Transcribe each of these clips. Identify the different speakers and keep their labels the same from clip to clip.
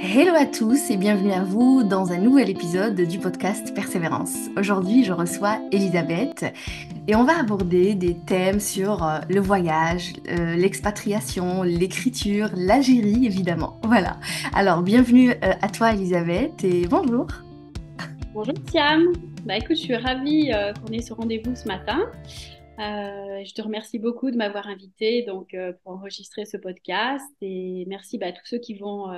Speaker 1: Hello à tous et bienvenue à vous dans un nouvel épisode du podcast Persévérance. Aujourd'hui, je reçois Elisabeth et on va aborder des thèmes sur le voyage, l'expatriation, l'écriture, l'Algérie évidemment. Voilà. Alors, bienvenue à toi Elisabeth et bonjour.
Speaker 2: Bonjour Siam, écoute, je suis ravie qu'on ait ce rendez-vous ce matin. Je te remercie beaucoup de m'avoir invitée pour enregistrer ce podcast et merci à tous ceux qui vont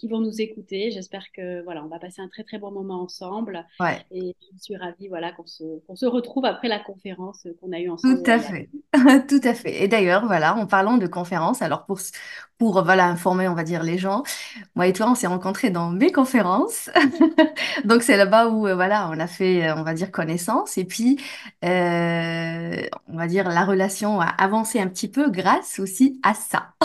Speaker 2: nous écouter. J'espère que voilà, on va passer un très très bon moment ensemble
Speaker 1: Ouais.
Speaker 2: et je suis ravie voilà, qu'on se retrouve après la conférence qu'on a eue ensemble
Speaker 1: Tout
Speaker 2: au
Speaker 1: à
Speaker 2: Royal.
Speaker 1: fait, tout à fait. Et d'ailleurs, voilà, en parlant de conférences, alors pour voilà, informer, on va dire, les gens, moi et toi, on s'est rencontrés dans mes conférences. Donc, c'est là-bas où, voilà, on a fait, on va dire, connaissance. Et puis, on va dire, la relation a avancé un petit peu grâce aussi à ça.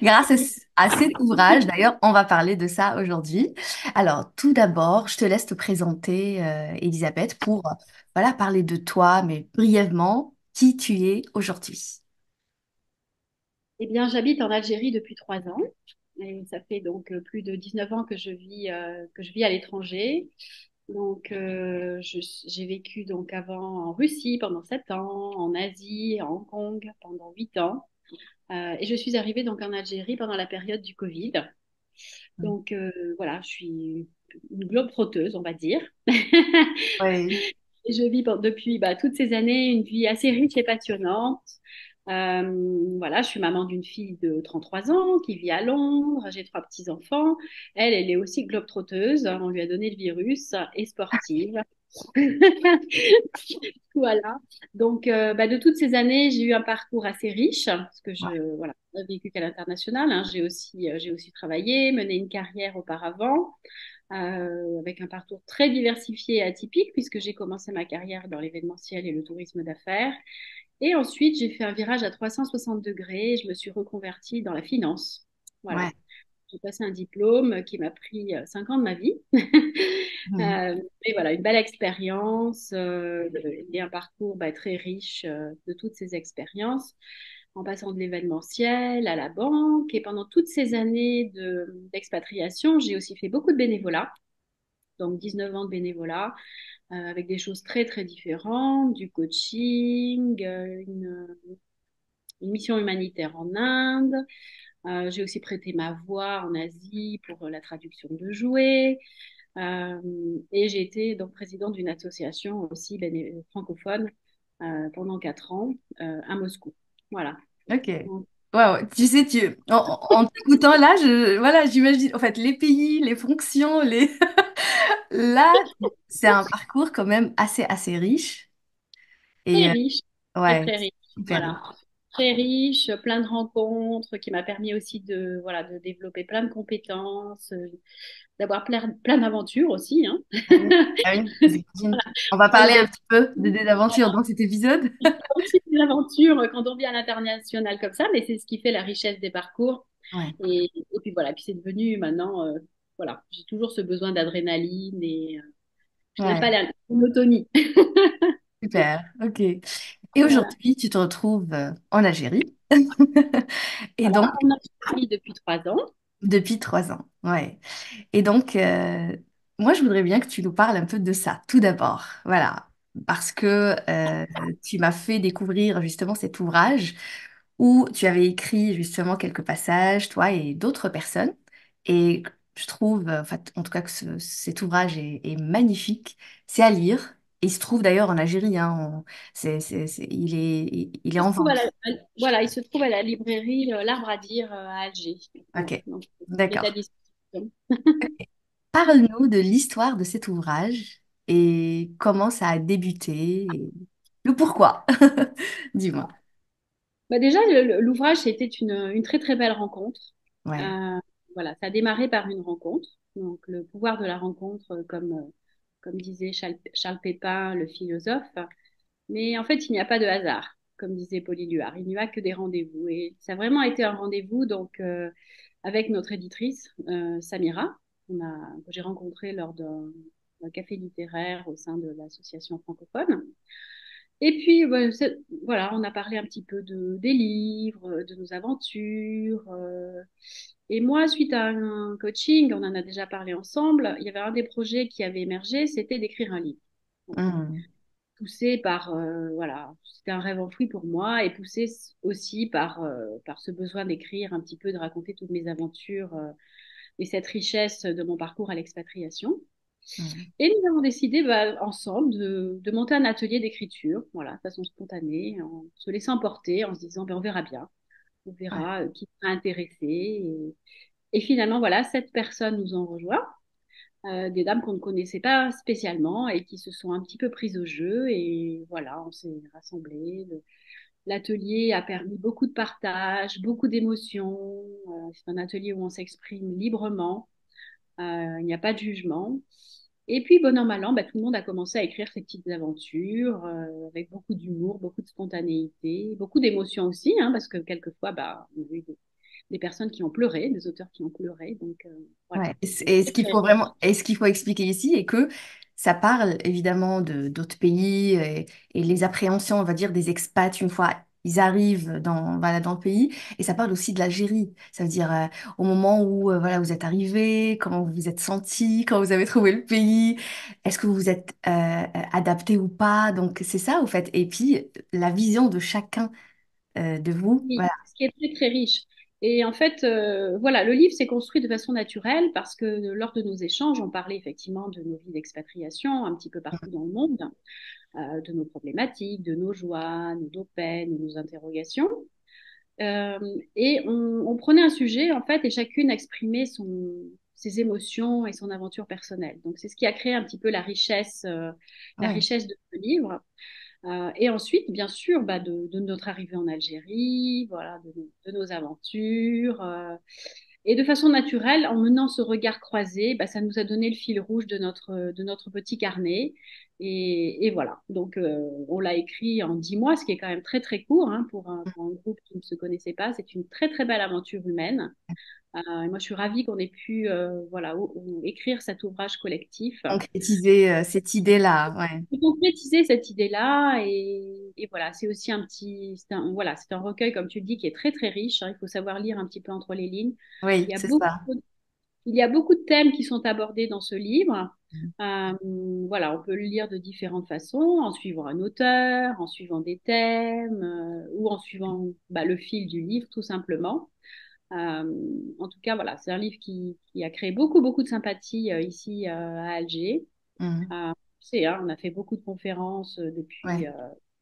Speaker 1: Grâce à cet ouvrage, d'ailleurs, on va parler de ça aujourd'hui. Alors, tout d'abord, je te laisse te présenter, Elisabeth, pour voilà, parler de toi, mais brièvement, qui tu es aujourd'hui.
Speaker 2: Eh bien, j'habite en Algérie depuis 3 ans. Et ça fait plus de 19 ans que je vis à l'étranger. J'ai vécu donc avant en Russie pendant 7 ans, en Asie, à Hong Kong pendant 8 ans. Et je suis arrivée donc en Algérie pendant la période du Covid. Voilà, je suis une globe-trotteuse, on va dire.
Speaker 1: Oui.
Speaker 2: Et je vis depuis toutes ces années une vie assez riche et passionnante. Voilà, je suis maman d'une fille de 33 ans qui vit à Londres. J'ai 3 petits-enfants. Elle est aussi globe-trotteuse. On lui a donné le virus et sportive. Voilà. De toutes ces années, j'ai eu un parcours assez riche parce que voilà, j'ai vécu qu'à l'international, hein. J'ai aussi travaillé, mené une carrière auparavant avec un parcours très diversifié et atypique puisque j'ai commencé ma carrière dans l'événementiel et le tourisme d'affaires. Et ensuite, j'ai fait un virage à 360 degrés et je me suis reconvertie dans la finance.
Speaker 1: Ouais.
Speaker 2: Voilà. J'ai passé un diplôme qui m'a pris 5 ans de ma vie.
Speaker 1: Mhm.
Speaker 2: Et voilà, une belle expérience et un parcours très riche de toutes ces expériences, en passant de l'événementiel à la banque. Et pendant toutes ces années d'expatriation, j'ai aussi fait beaucoup de bénévolat, donc 19 ans de bénévolat, avec des choses très, très différentes, du coaching, une mission humanitaire en Inde. J'ai aussi prêté ma voix en Asie pour la traduction de jouets. Euh, et j'ai été donc présidente d'une association aussi francophone pendant 4 ans à Moscou. Voilà.
Speaker 1: Ok. Wow. Tu sais, en t'écoutant là, voilà, j'imagine, en fait, les pays, les fonctions, là, c'est un parcours quand même assez riche.
Speaker 2: Très
Speaker 1: Et
Speaker 2: riche, très
Speaker 1: ouais,
Speaker 2: très riche.
Speaker 1: super riche.
Speaker 2: Voilà. Très riche, plein de rencontres qui m'a permis aussi voilà, de développer plein de compétences, d'avoir plein d'aventures aussi, hein.
Speaker 1: Ah oui, ah oui, j'imagine. On va parler un
Speaker 2: Malgré
Speaker 1: petit peu des aventures dans cet épisode.
Speaker 2: aussi des aventures quand on vit à l'international comme ça, mais c'est ce qui fait la richesse des parcours.
Speaker 1: Ouais,
Speaker 2: Et puis voilà, puis c'est devenu maintenant, voilà, j'ai toujours ce besoin d'adrénaline et je n'aime pas
Speaker 1: ouais,
Speaker 2: la monotonie.
Speaker 1: super, ok. Et
Speaker 2: Voilà.
Speaker 1: aujourd'hui, tu te retrouves en Algérie. Et
Speaker 2: Voilà,
Speaker 1: donc,
Speaker 2: on a suivi depuis 3 ans.
Speaker 1: depuis 3 ans, ouais. Et donc, moi, je voudrais bien que tu nous parles un peu de ça, tout d'abord. Voilà. Parce que tu m'as fait découvrir justement cet ouvrage où tu avais écrit justement quelques passages, toi et d'autres personnes. Et je trouve, enfin, en tout cas, que cet ouvrage est magnifique. C'est à lire. Et il se trouve d'ailleurs en Algérie. Hein, il est
Speaker 2: Il se
Speaker 1: en
Speaker 2: trouve
Speaker 1: vente.
Speaker 2: voilà, il se trouve à la librairie L'Arbre à dire à Alger. Voilà,
Speaker 1: Ok,
Speaker 2: donc, il est à
Speaker 1: d'accord.
Speaker 2: disposition.
Speaker 1: Parle-nous de l'histoire de cet ouvrage et comment ça a débuté et le pourquoi. Dis-moi.
Speaker 2: Déjà, l'ouvrage, c'était une très très belle rencontre.
Speaker 1: Ouais.
Speaker 2: Euh, voilà, ça a démarré par une rencontre. Donc, le pouvoir de la rencontre, comme disait Charles Pépin, le philosophe. Mais en fait, il n'y a pas de hasard, comme disait Paul Éluard. Il n'y a que des rendez-vous. Et ça a vraiment été un rendez-vous avec notre éditrice, Samira, que j'ai rencontrée lors d'un café littéraire au sein de l'association francophone. Et puis, voilà, on a parlé un petit peu des livres, de nos aventures. Et moi, suite à un coaching, on en a déjà parlé ensemble, il y avait un des projets qui avait émergé, c'était d'écrire un livre. Voilà.
Speaker 1: Mhm.
Speaker 2: Poussé par, voilà, c'était un rêve enfoui pour moi et poussé aussi par ce besoin d'écrire un petit peu, de raconter toutes mes aventures et cette richesse de mon parcours à l'expatriation.
Speaker 1: Mhm.
Speaker 2: Et nous avons décidé bah, ensemble de monter un atelier d'écriture, voilà, de façon spontanée, en se laissant porter, en se disant, ben, on verra bien, on
Speaker 1: Ouais,
Speaker 2: verra qui sera intéressé. Et finalement, voilà, 7 personnes nous ont rejoints, des dames qu'on ne connaissait pas spécialement et qui se sont un petit peu prises au jeu. Et voilà, on s'est rassemblés. L'atelier a permis beaucoup de partage, beaucoup d'émotions. C'est un atelier où on s'exprime librement. Il n'y a pas de jugement. Et puis, bon an, mal an, bah, tout le monde a commencé à écrire ses petites aventures avec beaucoup d'humour, beaucoup de spontanéité, beaucoup d'émotions aussi, hein, parce que quelquefois, bah, on a eu des personnes qui ont pleuré, des auteurs qui ont pleuré. Donc, voilà.
Speaker 1: ouais.
Speaker 2: C'est
Speaker 1: Et ce
Speaker 2: très,
Speaker 1: qu'il
Speaker 2: très
Speaker 1: faut
Speaker 2: riche.
Speaker 1: vraiment, et ce qu'il faut expliquer ici est que ça parle évidemment de d'autres pays et les appréhensions, on va dire, des expats une fois ils arrivent voilà, dans le pays. Et ça parle aussi de l'Algérie. Ça veut dire au moment où voilà, vous êtes arrivé, comment vous vous êtes senti, quand vous avez trouvé le pays, est-ce que vous vous êtes adapté ou pas. Donc c'est ça, au fait. Et puis la vision de chacun de vous.
Speaker 2: Oui,
Speaker 1: Voilà.
Speaker 2: ce qui est très, très riche. Et en fait, voilà, le livre s'est construit de façon naturelle parce que lors de nos échanges, on parlait effectivement de nos vies d'expatriation un petit peu partout dans le monde, de nos problématiques, de nos joies, de nos peines, de nos interrogations. Euh, et on prenait un sujet, en fait, et chacune exprimait ses émotions et son aventure personnelle. Donc, c'est ce qui a créé un petit peu la
Speaker 1: Ouais.
Speaker 2: richesse de ce livre. Et ensuite, bien sûr, bah, de notre arrivée en Algérie, voilà, de nos aventures. Et de façon naturelle, en menant ce regard croisé, bah, ça nous a donné le fil rouge de notre petit carnet. Et voilà. Donc, on l'a écrit en 10 mois, ce qui est quand même très, très court hein, pour un groupe qui ne se connaissait pas. C'est une très, très belle aventure humaine. Et moi, je suis ravie qu'on ait pu voilà, écrire cet ouvrage collectif
Speaker 1: Concrétiser cette idée-là. Ouais.
Speaker 2: de concrétiser cette idée-là. Et voilà, c'est aussi voilà, c'est un recueil, comme tu le dis, qui est très, très riche, hein. Il faut savoir lire un petit peu entre les lignes.
Speaker 1: Oui,
Speaker 2: Il y a
Speaker 1: c'est
Speaker 2: beaucoup,
Speaker 1: ça.
Speaker 2: il y a beaucoup de thèmes qui sont abordés dans ce livre. Euh, voilà, on peut le lire de différentes façons, en suivant un auteur, en suivant des thèmes, ou en suivant bah, le fil du livre, tout simplement. En tout cas, voilà, c'est un livre qui a créé beaucoup, beaucoup de sympathie ici à Alger.
Speaker 1: Mhm.
Speaker 2: Tu sais, hein, on a fait beaucoup de conférences
Speaker 1: Ouais.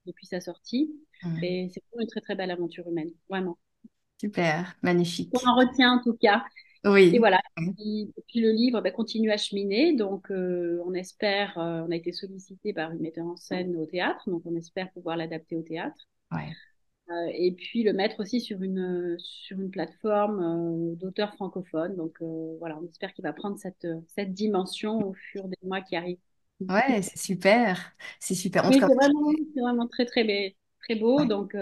Speaker 2: depuis sa sortie.
Speaker 1: Mhm.
Speaker 2: Et c'est vraiment une très, très belle aventure humaine, vraiment.
Speaker 1: Super,
Speaker 2: On
Speaker 1: magnifique.
Speaker 2: en retient en tout cas. Et
Speaker 1: Oui,
Speaker 2: voilà. Et puis le livre ben, continue à cheminer. Donc, on espère, on a été sollicité par une metteur en scène au théâtre. Donc, on espère pouvoir l'adapter au théâtre.
Speaker 1: ouais.
Speaker 2: Et puis le mettre aussi sur une plateforme d'auteurs francophones. Donc, voilà, on espère qu'il va prendre cette dimension au fur des mois qui arrivent.
Speaker 1: Ouais, c'est super. C'est super. En tout
Speaker 2: Oui,
Speaker 1: cas,
Speaker 2: c'est vraiment très, très, très beau.
Speaker 1: ouais.
Speaker 2: Donc,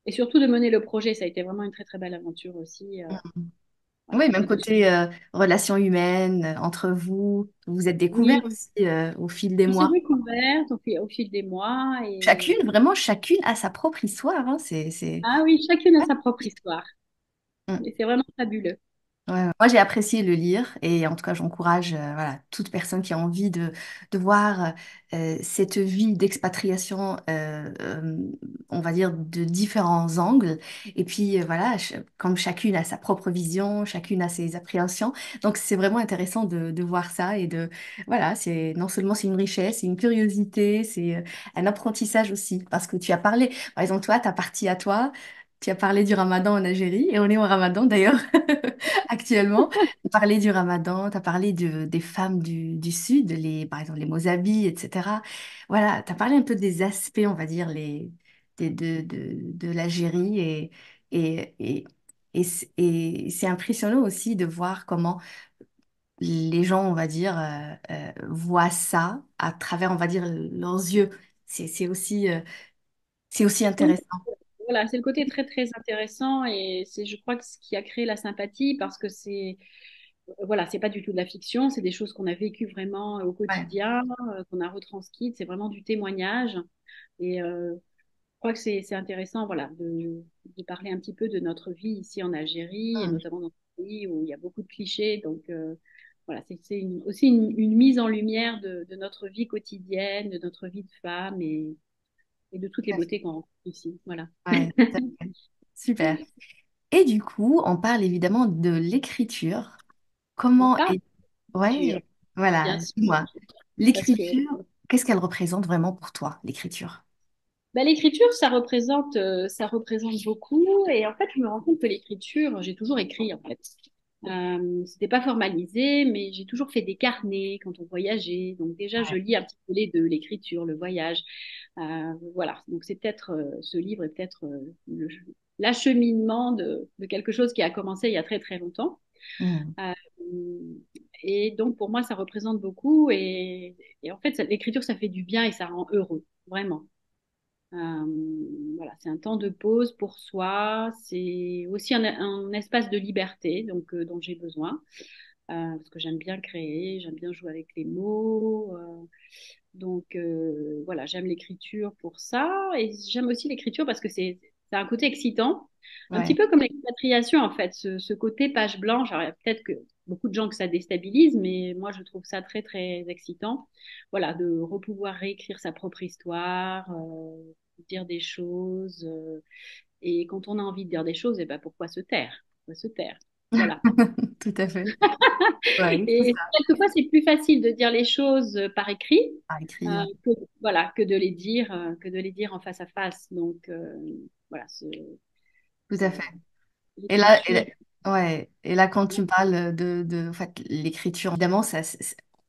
Speaker 2: et surtout de mener le projet, ça a été vraiment une très, très belle aventure aussi.
Speaker 1: Mhm.
Speaker 2: Voilà.
Speaker 1: Oui, même
Speaker 2: Et de
Speaker 1: côté relations humaines entre vous, vous vous êtes découverts
Speaker 2: Oui,
Speaker 1: aussi au fil des
Speaker 2: on s'est
Speaker 1: mois.
Speaker 2: découverte au fil des mois.
Speaker 1: Chacune, vraiment, chacune a sa propre histoire. Hein.
Speaker 2: Ah oui, chacune a sa propre histoire. Et c'est vraiment fabuleux.
Speaker 1: Ouais, ouais. Moi, j'ai apprécié le lire et en tout cas, j'encourage voilà, toute personne qui a envie de voir cette vie d'expatriation, on va dire, de différents angles. Et puis, voilà, comme chacune a sa propre vision, chacune a ses appréhensions. Donc, c'est vraiment intéressant de voir ça et voilà, non seulement c'est une richesse, c'est une curiosité, c'est un apprentissage aussi. Parce que tu as parlé, par exemple, toi, ta partie à toi, tu as parlé du Ramadan en Algérie et on est au Ramadan d'ailleurs. Actuellement. Tu as parlé du Ramadan, tu as parlé des femmes du Sud, par exemple les Mozabis, etc. Voilà, tu as parlé un peu des aspects, on va dire, de l'Algérie et, et, et c'est impressionnant aussi de voir comment les gens, on va dire, voient ça à travers, on va dire, leurs yeux. C'est aussi
Speaker 2: Oui,
Speaker 1: intéressant.
Speaker 2: voilà, c'est le côté très, très intéressant et c'est, je crois, que ce qui a créé la sympathie parce que voilà, c'est pas du tout de la fiction, c'est des choses qu'on a vécues vraiment au
Speaker 1: Ouais.
Speaker 2: quotidien, qu'on a retranscrites, c'est vraiment du témoignage. Et je crois que c'est intéressant, voilà, de parler un petit peu de notre vie ici en Algérie et
Speaker 1: Hmm.
Speaker 2: notamment dans pays où il y a beaucoup de clichés. Donc, voilà, c'est aussi une mise en lumière de notre vie quotidienne, de notre vie de femme et de toutes les beautés qu'on rencontre ici. Voilà.
Speaker 1: Ouais, tout à fait. Super. Et du coup, on parle évidemment de l'écriture.
Speaker 2: On
Speaker 1: Comment
Speaker 2: parle
Speaker 1: est...
Speaker 2: d'écriture,
Speaker 1: Ouais, voilà,
Speaker 2: bien sûr,
Speaker 1: dis-moi.
Speaker 2: parce que
Speaker 1: L'écriture, qu'est-ce qu'elle représente vraiment pour toi, l'écriture?
Speaker 2: bah, l'écriture, ça représente beaucoup. Et en fait, je me rends compte que l'écriture, j'ai toujours écrit, en fait. C'était pas formalisé, mais j'ai toujours fait des carnets quand on voyageait. Donc déjà, je
Speaker 1: Ouais.
Speaker 2: lis un petit peu les deux, l'écriture, le voyage. Voilà. Donc c'est peut-être ce livre est peut-être l'acheminement de quelque chose qui a commencé il y a très très longtemps.
Speaker 1: Mhm.
Speaker 2: Euh, et donc pour moi, ça représente beaucoup. Et en fait, l'écriture, ça fait du bien et ça rend heureux, vraiment. Voilà, c'est un temps de pause pour soi, c'est aussi un espace de liberté dont j'ai besoin, parce que j'aime bien créer, j'aime bien jouer avec les mots. Voilà, j'aime l'écriture pour ça, et j'aime aussi l'écriture parce que c'est un côté excitant, un petit
Speaker 1: Ouais.
Speaker 2: peu comme l'expatriation en fait, ce côté page blanche. Alors, il y a peut-être que beaucoup de gens que ça déstabilise, mais moi je trouve ça très très excitant. Voilà, de repouvoir réécrire sa propre histoire, dire des choses, et quand on a envie de dire des choses, et ben pourquoi se taire? Pourquoi se taire? Voilà.
Speaker 1: Tout à fait. Ouais, c'est
Speaker 2: Et
Speaker 1: ça.
Speaker 2: quelquefois, c'est plus facile de dire les choses par écrit
Speaker 1: À
Speaker 2: euh,
Speaker 1: écrire.
Speaker 2: voilà, que de les dire en face à face. Donc, voilà,
Speaker 1: Tout à fait. Et là,
Speaker 2: l'écriture.
Speaker 1: ouais. Et là, quand tu parles en fait, l'écriture, évidemment,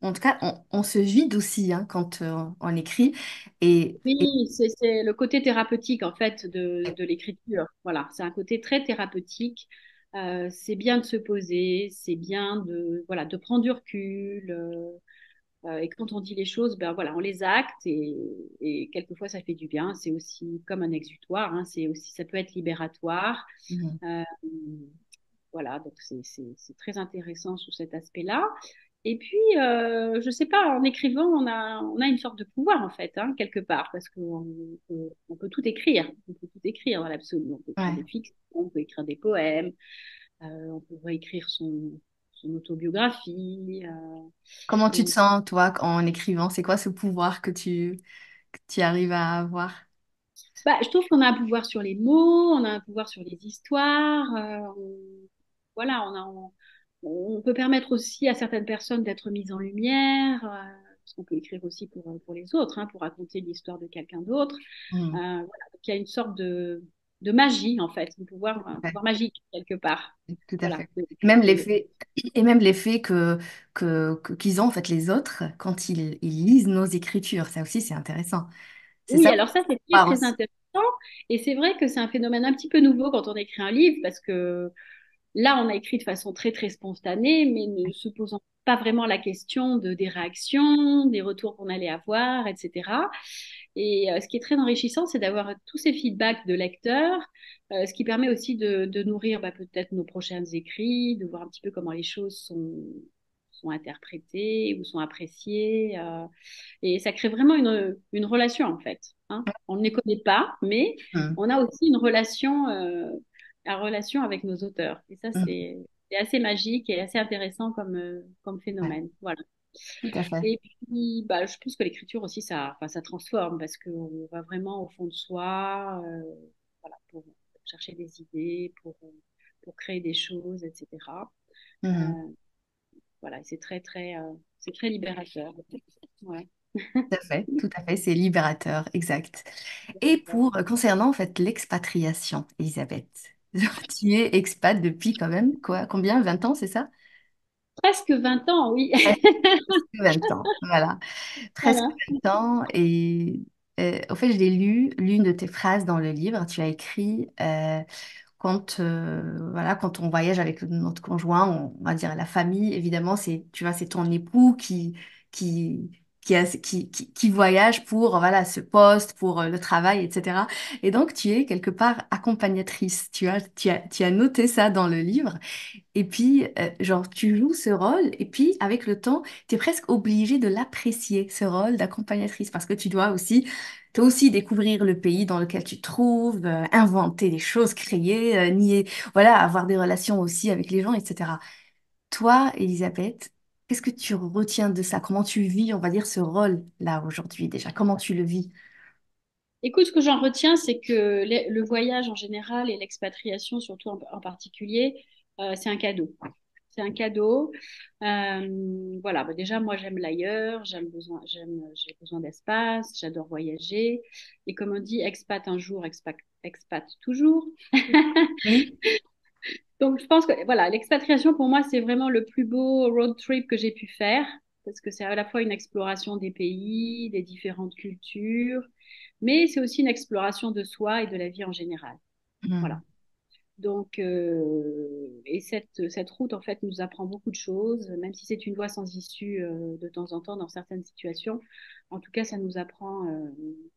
Speaker 1: en tout cas, on se vide aussi hein, quand on écrit. Et
Speaker 2: Oui, c'est le côté thérapeutique en fait de l'écriture. Voilà, c'est un côté très thérapeutique. C'est bien de se poser, c'est bien de voilà de prendre du recul. Et quand on dit les choses, ben voilà, on les acte et quelquefois ça fait du bien. C'est aussi comme un exutoire. Hein, c'est aussi ça peut être libératoire.
Speaker 1: Mhm.
Speaker 2: Euh, voilà, donc c'est très intéressant sous cet aspect-là. Et puis, je sais pas, en écrivant, on a une sorte de pouvoir en fait, hein, quelque part, parce on peut tout écrire. On peut tout écrire dans l'absolu. On peut écrire des
Speaker 1: Ouais.
Speaker 2: fictions, on peut écrire des poèmes, on peut écrire son autobiographie.
Speaker 1: Comment tu te
Speaker 2: Donc,
Speaker 1: sens, toi, en écrivant? C'est quoi ce pouvoir que tu arrives à avoir?
Speaker 2: bah, je trouve qu'on a un pouvoir sur les mots, on a un pouvoir sur les histoires. Voilà, on peut permettre aussi à certaines personnes d'être mises en lumière, parce qu'on peut écrire aussi pour les autres, hein, pour raconter l'histoire de quelqu'un d'autre.
Speaker 1: Mhm.
Speaker 2: Voilà, donc il y a une sorte de magie, en fait, un
Speaker 1: Ouais,
Speaker 2: pouvoir magique, quelque part.
Speaker 1: tout à
Speaker 2: Voilà.
Speaker 1: fait. Même l'effet qu'ils ont, en fait, les autres, quand ils lisent nos écritures. Ça aussi, c'est intéressant. C'est
Speaker 2: Oui,
Speaker 1: ça
Speaker 2: alors ça, c'est très,
Speaker 1: pouvoir
Speaker 2: très
Speaker 1: aussi.
Speaker 2: intéressant. Et c'est vrai que c'est un phénomène un petit peu nouveau quand on écrit un livre, parce que là, on a écrit de façon très, très spontanée, mais ne se posant pas vraiment la question des réactions, des retours qu'on allait avoir, etc. Et ce qui est très enrichissant, c'est d'avoir tous ces feedbacks de lecteurs, ce qui permet aussi de nourrir peut-être nos prochains écrits, de voir un petit peu comment les choses sont interprétées ou sont appréciées. Et ça crée vraiment une relation, en fait. Hein. On ne les connaît pas, mais
Speaker 1: Mhm.
Speaker 2: on a aussi une relation avec nos auteurs. Et ça,
Speaker 1: Mhm.
Speaker 2: c'est assez magique et assez intéressant comme
Speaker 1: Ouais,
Speaker 2: phénomène. Voilà.
Speaker 1: tout à fait.
Speaker 2: Et puis, bah, je pense que l'écriture aussi, enfin, ça transforme parce qu'on va vraiment au fond de soi, voilà, pour chercher des idées, pour créer des choses, etc. Euh,
Speaker 1: Mhm.
Speaker 2: voilà, et c'est très libérateur. Ouais.
Speaker 1: Tout à fait, tout à fait. C'est libérateur, exact. Et pour concernant en fait l'expatriation, Elisabeth, tu es expat depuis quand même quoi? Combien? 20 ans, c'est ça?
Speaker 2: Presque 20 ans, oui.
Speaker 1: Presque 20 ans, voilà. Presque
Speaker 2: Voilà.
Speaker 1: 20 ans. Et au fait, j'ai lu l'une de tes phrases dans le livre. Tu as écrit voilà, quand on voyage avec notre conjoint, on va dire la famille, évidemment, c'est, tu vois, c'est ton époux qui, qui voyage pour voilà, ce poste, pour le travail, etc. Et donc, tu es quelque part accompagnatrice. Tu as noté ça dans le livre. Et puis, genre, tu joues ce rôle, et puis, avec le temps, tu es presque obligé de l'apprécier, ce rôle d'accompagnatrice, parce que tu dois aussi, toi aussi, découvrir le pays dans lequel tu te trouves, inventer des choses, créer, nier, voilà, avoir des relations aussi avec les gens, etc. Toi, Elisabeth, qu'est-ce que tu retiens de ça? Comment tu vis, on va dire, ce rôle-là aujourd'hui déjà? Comment tu le vis?
Speaker 2: Écoute, ce que j'en retiens, c'est que le voyage en général et l'expatriation, surtout en particulier, c'est un cadeau. C'est un cadeau. Voilà, bah déjà, moi, j'aime l'ailleurs, j'ai besoin d'espace, j'adore voyager. Et comme on dit, expat un jour, expat toujours.
Speaker 1: Oui.
Speaker 2: Donc, je pense que voilà, l'expatriation, pour moi, c'est vraiment le plus beau road trip que j'ai pu faire, parce que c'est à la fois une exploration des pays, des différentes cultures, mais c'est aussi une exploration de soi et de la vie en général. Voilà.
Speaker 1: Hmm.
Speaker 2: Donc, et cette route, en fait, nous apprend beaucoup de choses, même si c'est une voie sans issue de temps en temps dans certaines situations. En tout cas, ça nous apprend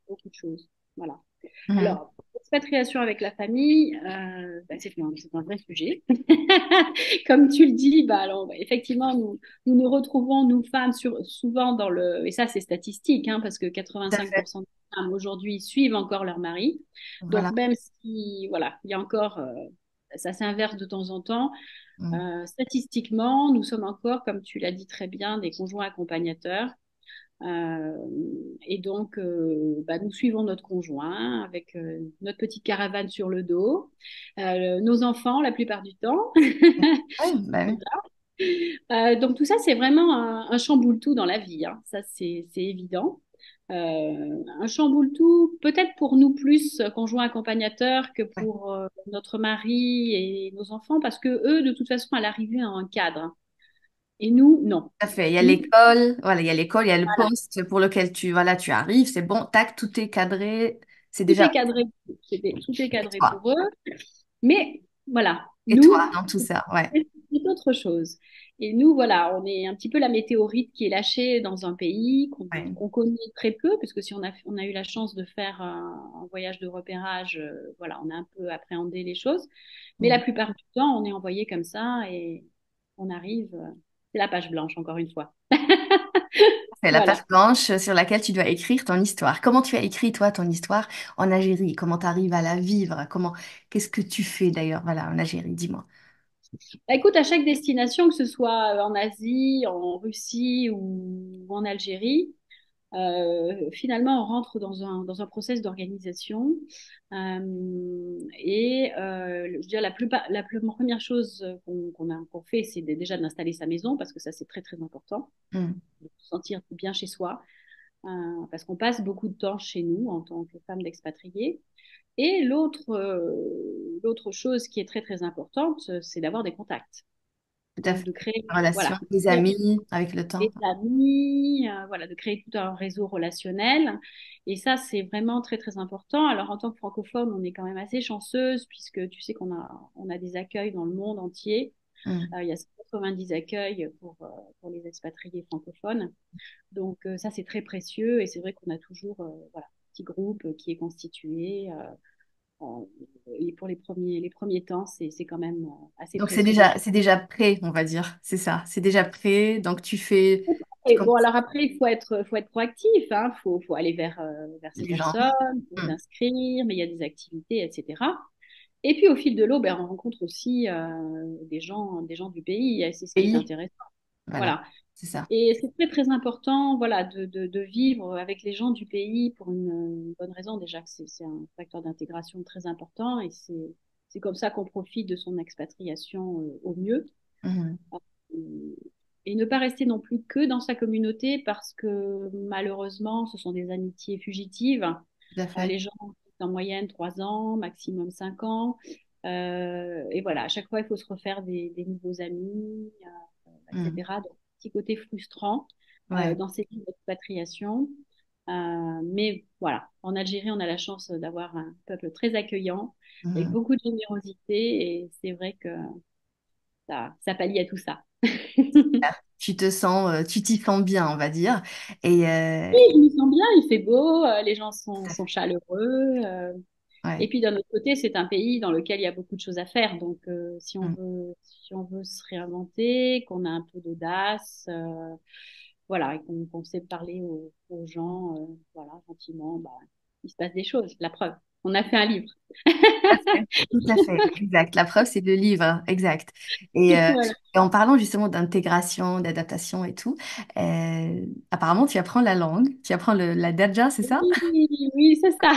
Speaker 2: beaucoup de choses. Voilà.
Speaker 1: Hmm.
Speaker 2: Alors, expatriation avec la famille, bah, c'est un vrai sujet. Comme tu le dis, bah, alors, bah, effectivement, nous retrouvons, nous femmes, souvent dans le... Et ça, c'est statistique, hein, parce que
Speaker 1: Tout à fait.
Speaker 2: 85% des femmes aujourd'hui suivent encore leur mari. Donc,
Speaker 1: Voilà.
Speaker 2: même si, voilà, il y a encore... ça s'inverse de temps en temps.
Speaker 1: Hmm.
Speaker 2: Statistiquement, nous sommes encore, comme tu l'as dit très bien, des conjoints accompagnateurs. Euh, et donc, bah, nous suivons notre conjoint avec notre petite caravane sur le dos, nos enfants la plupart du temps.
Speaker 1: Ouais, bah oui.
Speaker 2: Donc tout ça, c'est vraiment un chamboule-tout dans la vie, hein. Ça, c'est évident. Un chamboule-tout, peut-être pour nous plus conjoints accompagnateurs que
Speaker 1: Ouais.
Speaker 2: pour notre mari et nos enfants, parce que eux, de toute façon, à l'arrivée, ont un cadre. Et nous, non.
Speaker 1: Tout à fait. Il y a
Speaker 2: Nous,
Speaker 1: l'école, voilà, il y a l'école, il y a le poste pour lequel voilà, tu arrives, c'est bon, tac, tout est cadré, c'est
Speaker 2: tout est
Speaker 1: déjà
Speaker 2: cadré, tout est
Speaker 1: et
Speaker 2: cadré
Speaker 1: toi.
Speaker 2: pour eux. Mais voilà,
Speaker 1: Et toi
Speaker 2: nous,
Speaker 1: dans tout ça, ouais.
Speaker 2: c'est autre chose. Et nous, voilà, on est un petit peu la météorite qui est lâchée dans un pays
Speaker 1: Ouais.
Speaker 2: qu'on connaît très peu, parce que si on a eu la chance de faire un voyage de repérage, voilà, on a un peu appréhendé les choses. Mais la
Speaker 1: Mm.
Speaker 2: plupart du temps, on est envoyé comme ça et on arrive, c'est la page blanche, encore une fois.
Speaker 1: C'est la page
Speaker 2: Voilà.
Speaker 1: blanche sur laquelle tu dois écrire ton histoire. Comment tu as écrit, toi, ton histoire en Algérie? Comment tu arrives à la vivre? Qu'est-ce que tu fais d'ailleurs, voilà, en Algérie? Dis-moi.
Speaker 2: Bah, écoute, à chaque destination, que ce soit en Asie, en Russie ou en Algérie, finalement, on rentre dans un process d'organisation. Je veux dire, première chose qu'on fait, c'est déjà d'installer sa maison, parce que ça, c'est très, très important,
Speaker 1: Mm.
Speaker 2: de se sentir bien chez soi, parce qu'on passe beaucoup de temps chez nous en tant que femme d'expatriés. Et l'autre chose qui est très, très importante, c'est d'avoir des contacts.
Speaker 1: Tout à
Speaker 2: Donc,
Speaker 1: fait.
Speaker 2: de créer,
Speaker 1: Relation
Speaker 2: voilà,
Speaker 1: avec les amis, avec le temps.
Speaker 2: des amis, voilà, de créer tout un réseau relationnel. Et ça, c'est vraiment très, très important. Alors, en tant que francophone, on est quand même assez chanceuse puisque tu sais qu'on a des accueils dans le monde entier.
Speaker 1: Mm.
Speaker 2: Il y a 90 accueils pour les expatriés francophones. Donc, ça, c'est très précieux. Et c'est vrai qu'on a toujours voilà, un petit groupe qui est constitué. Euh, et pour les premiers temps, c'est quand même assez
Speaker 1: Donc c'est
Speaker 2: précieux
Speaker 1: déjà,
Speaker 2: déjà.
Speaker 1: c'est déjà prêt, on va dire. C'est ça. C'est déjà prêt. Donc tu fais, tu
Speaker 2: Et bon,
Speaker 1: commences
Speaker 2: alors après, il faut être proactif, hein. Faut aller vers ces
Speaker 1: les gens.
Speaker 2: personnes, faut
Speaker 1: Mm.
Speaker 2: s'inscrire, mais il y a des activités, etc. Et puis au fil de l'eau, ben, on rencontre aussi des gens du pays, et c'est ce qui est
Speaker 1: Pays.
Speaker 2: intéressant.
Speaker 1: Voilà.
Speaker 2: Voilà.
Speaker 1: C'est ça.
Speaker 2: Et c'est très, très important, voilà, de vivre avec les gens du pays pour une bonne raison. Déjà que c'est un facteur d'intégration très important et c'est comme ça qu'on profite de son expatriation au mieux.
Speaker 1: Mhm.
Speaker 2: Euh, Et ne pas rester non plus que dans sa communauté parce que malheureusement, ce sont des amitiés fugitives.
Speaker 1: Tout à fait.
Speaker 2: Les gens ont en moyenne 3 ans, maximum 5 ans. Et voilà, à chaque fois, il faut se refaire des nouveaux amis,
Speaker 1: Mm.
Speaker 2: etc. Donc, petit côté frustrant
Speaker 1: Ouais.
Speaker 2: dans ces pays d'expatriation. Mais voilà, en Algérie, on a la chance d'avoir un peuple très accueillant, avec
Speaker 1: Mhm.
Speaker 2: beaucoup de générosité, et c'est vrai que ça pallie à tout ça.
Speaker 1: tu t'y sens bien, on va dire. Et
Speaker 2: Oui, je me sens bien, il fait beau, les gens sont chaleureux. Et
Speaker 1: ouais.
Speaker 2: puis d'un autre côté, c'est un pays dans lequel il y a beaucoup de choses à faire. Donc
Speaker 1: Mm.
Speaker 2: si on veut se réinventer, qu'on a un peu d'audace, voilà, et qu'on sait parler aux gens, voilà, gentiment, bah, il se passe des choses. La preuve, on a fait un livre.
Speaker 1: Tout à fait, exact. La preuve, c'est le livre, hein, exact. Et,
Speaker 2: Voilà.
Speaker 1: et en parlant justement d'intégration, d'adaptation et tout, apparemment, tu apprends la langue, tu apprends la Darja, c'est ça?
Speaker 2: Oui, oui, c'est ça.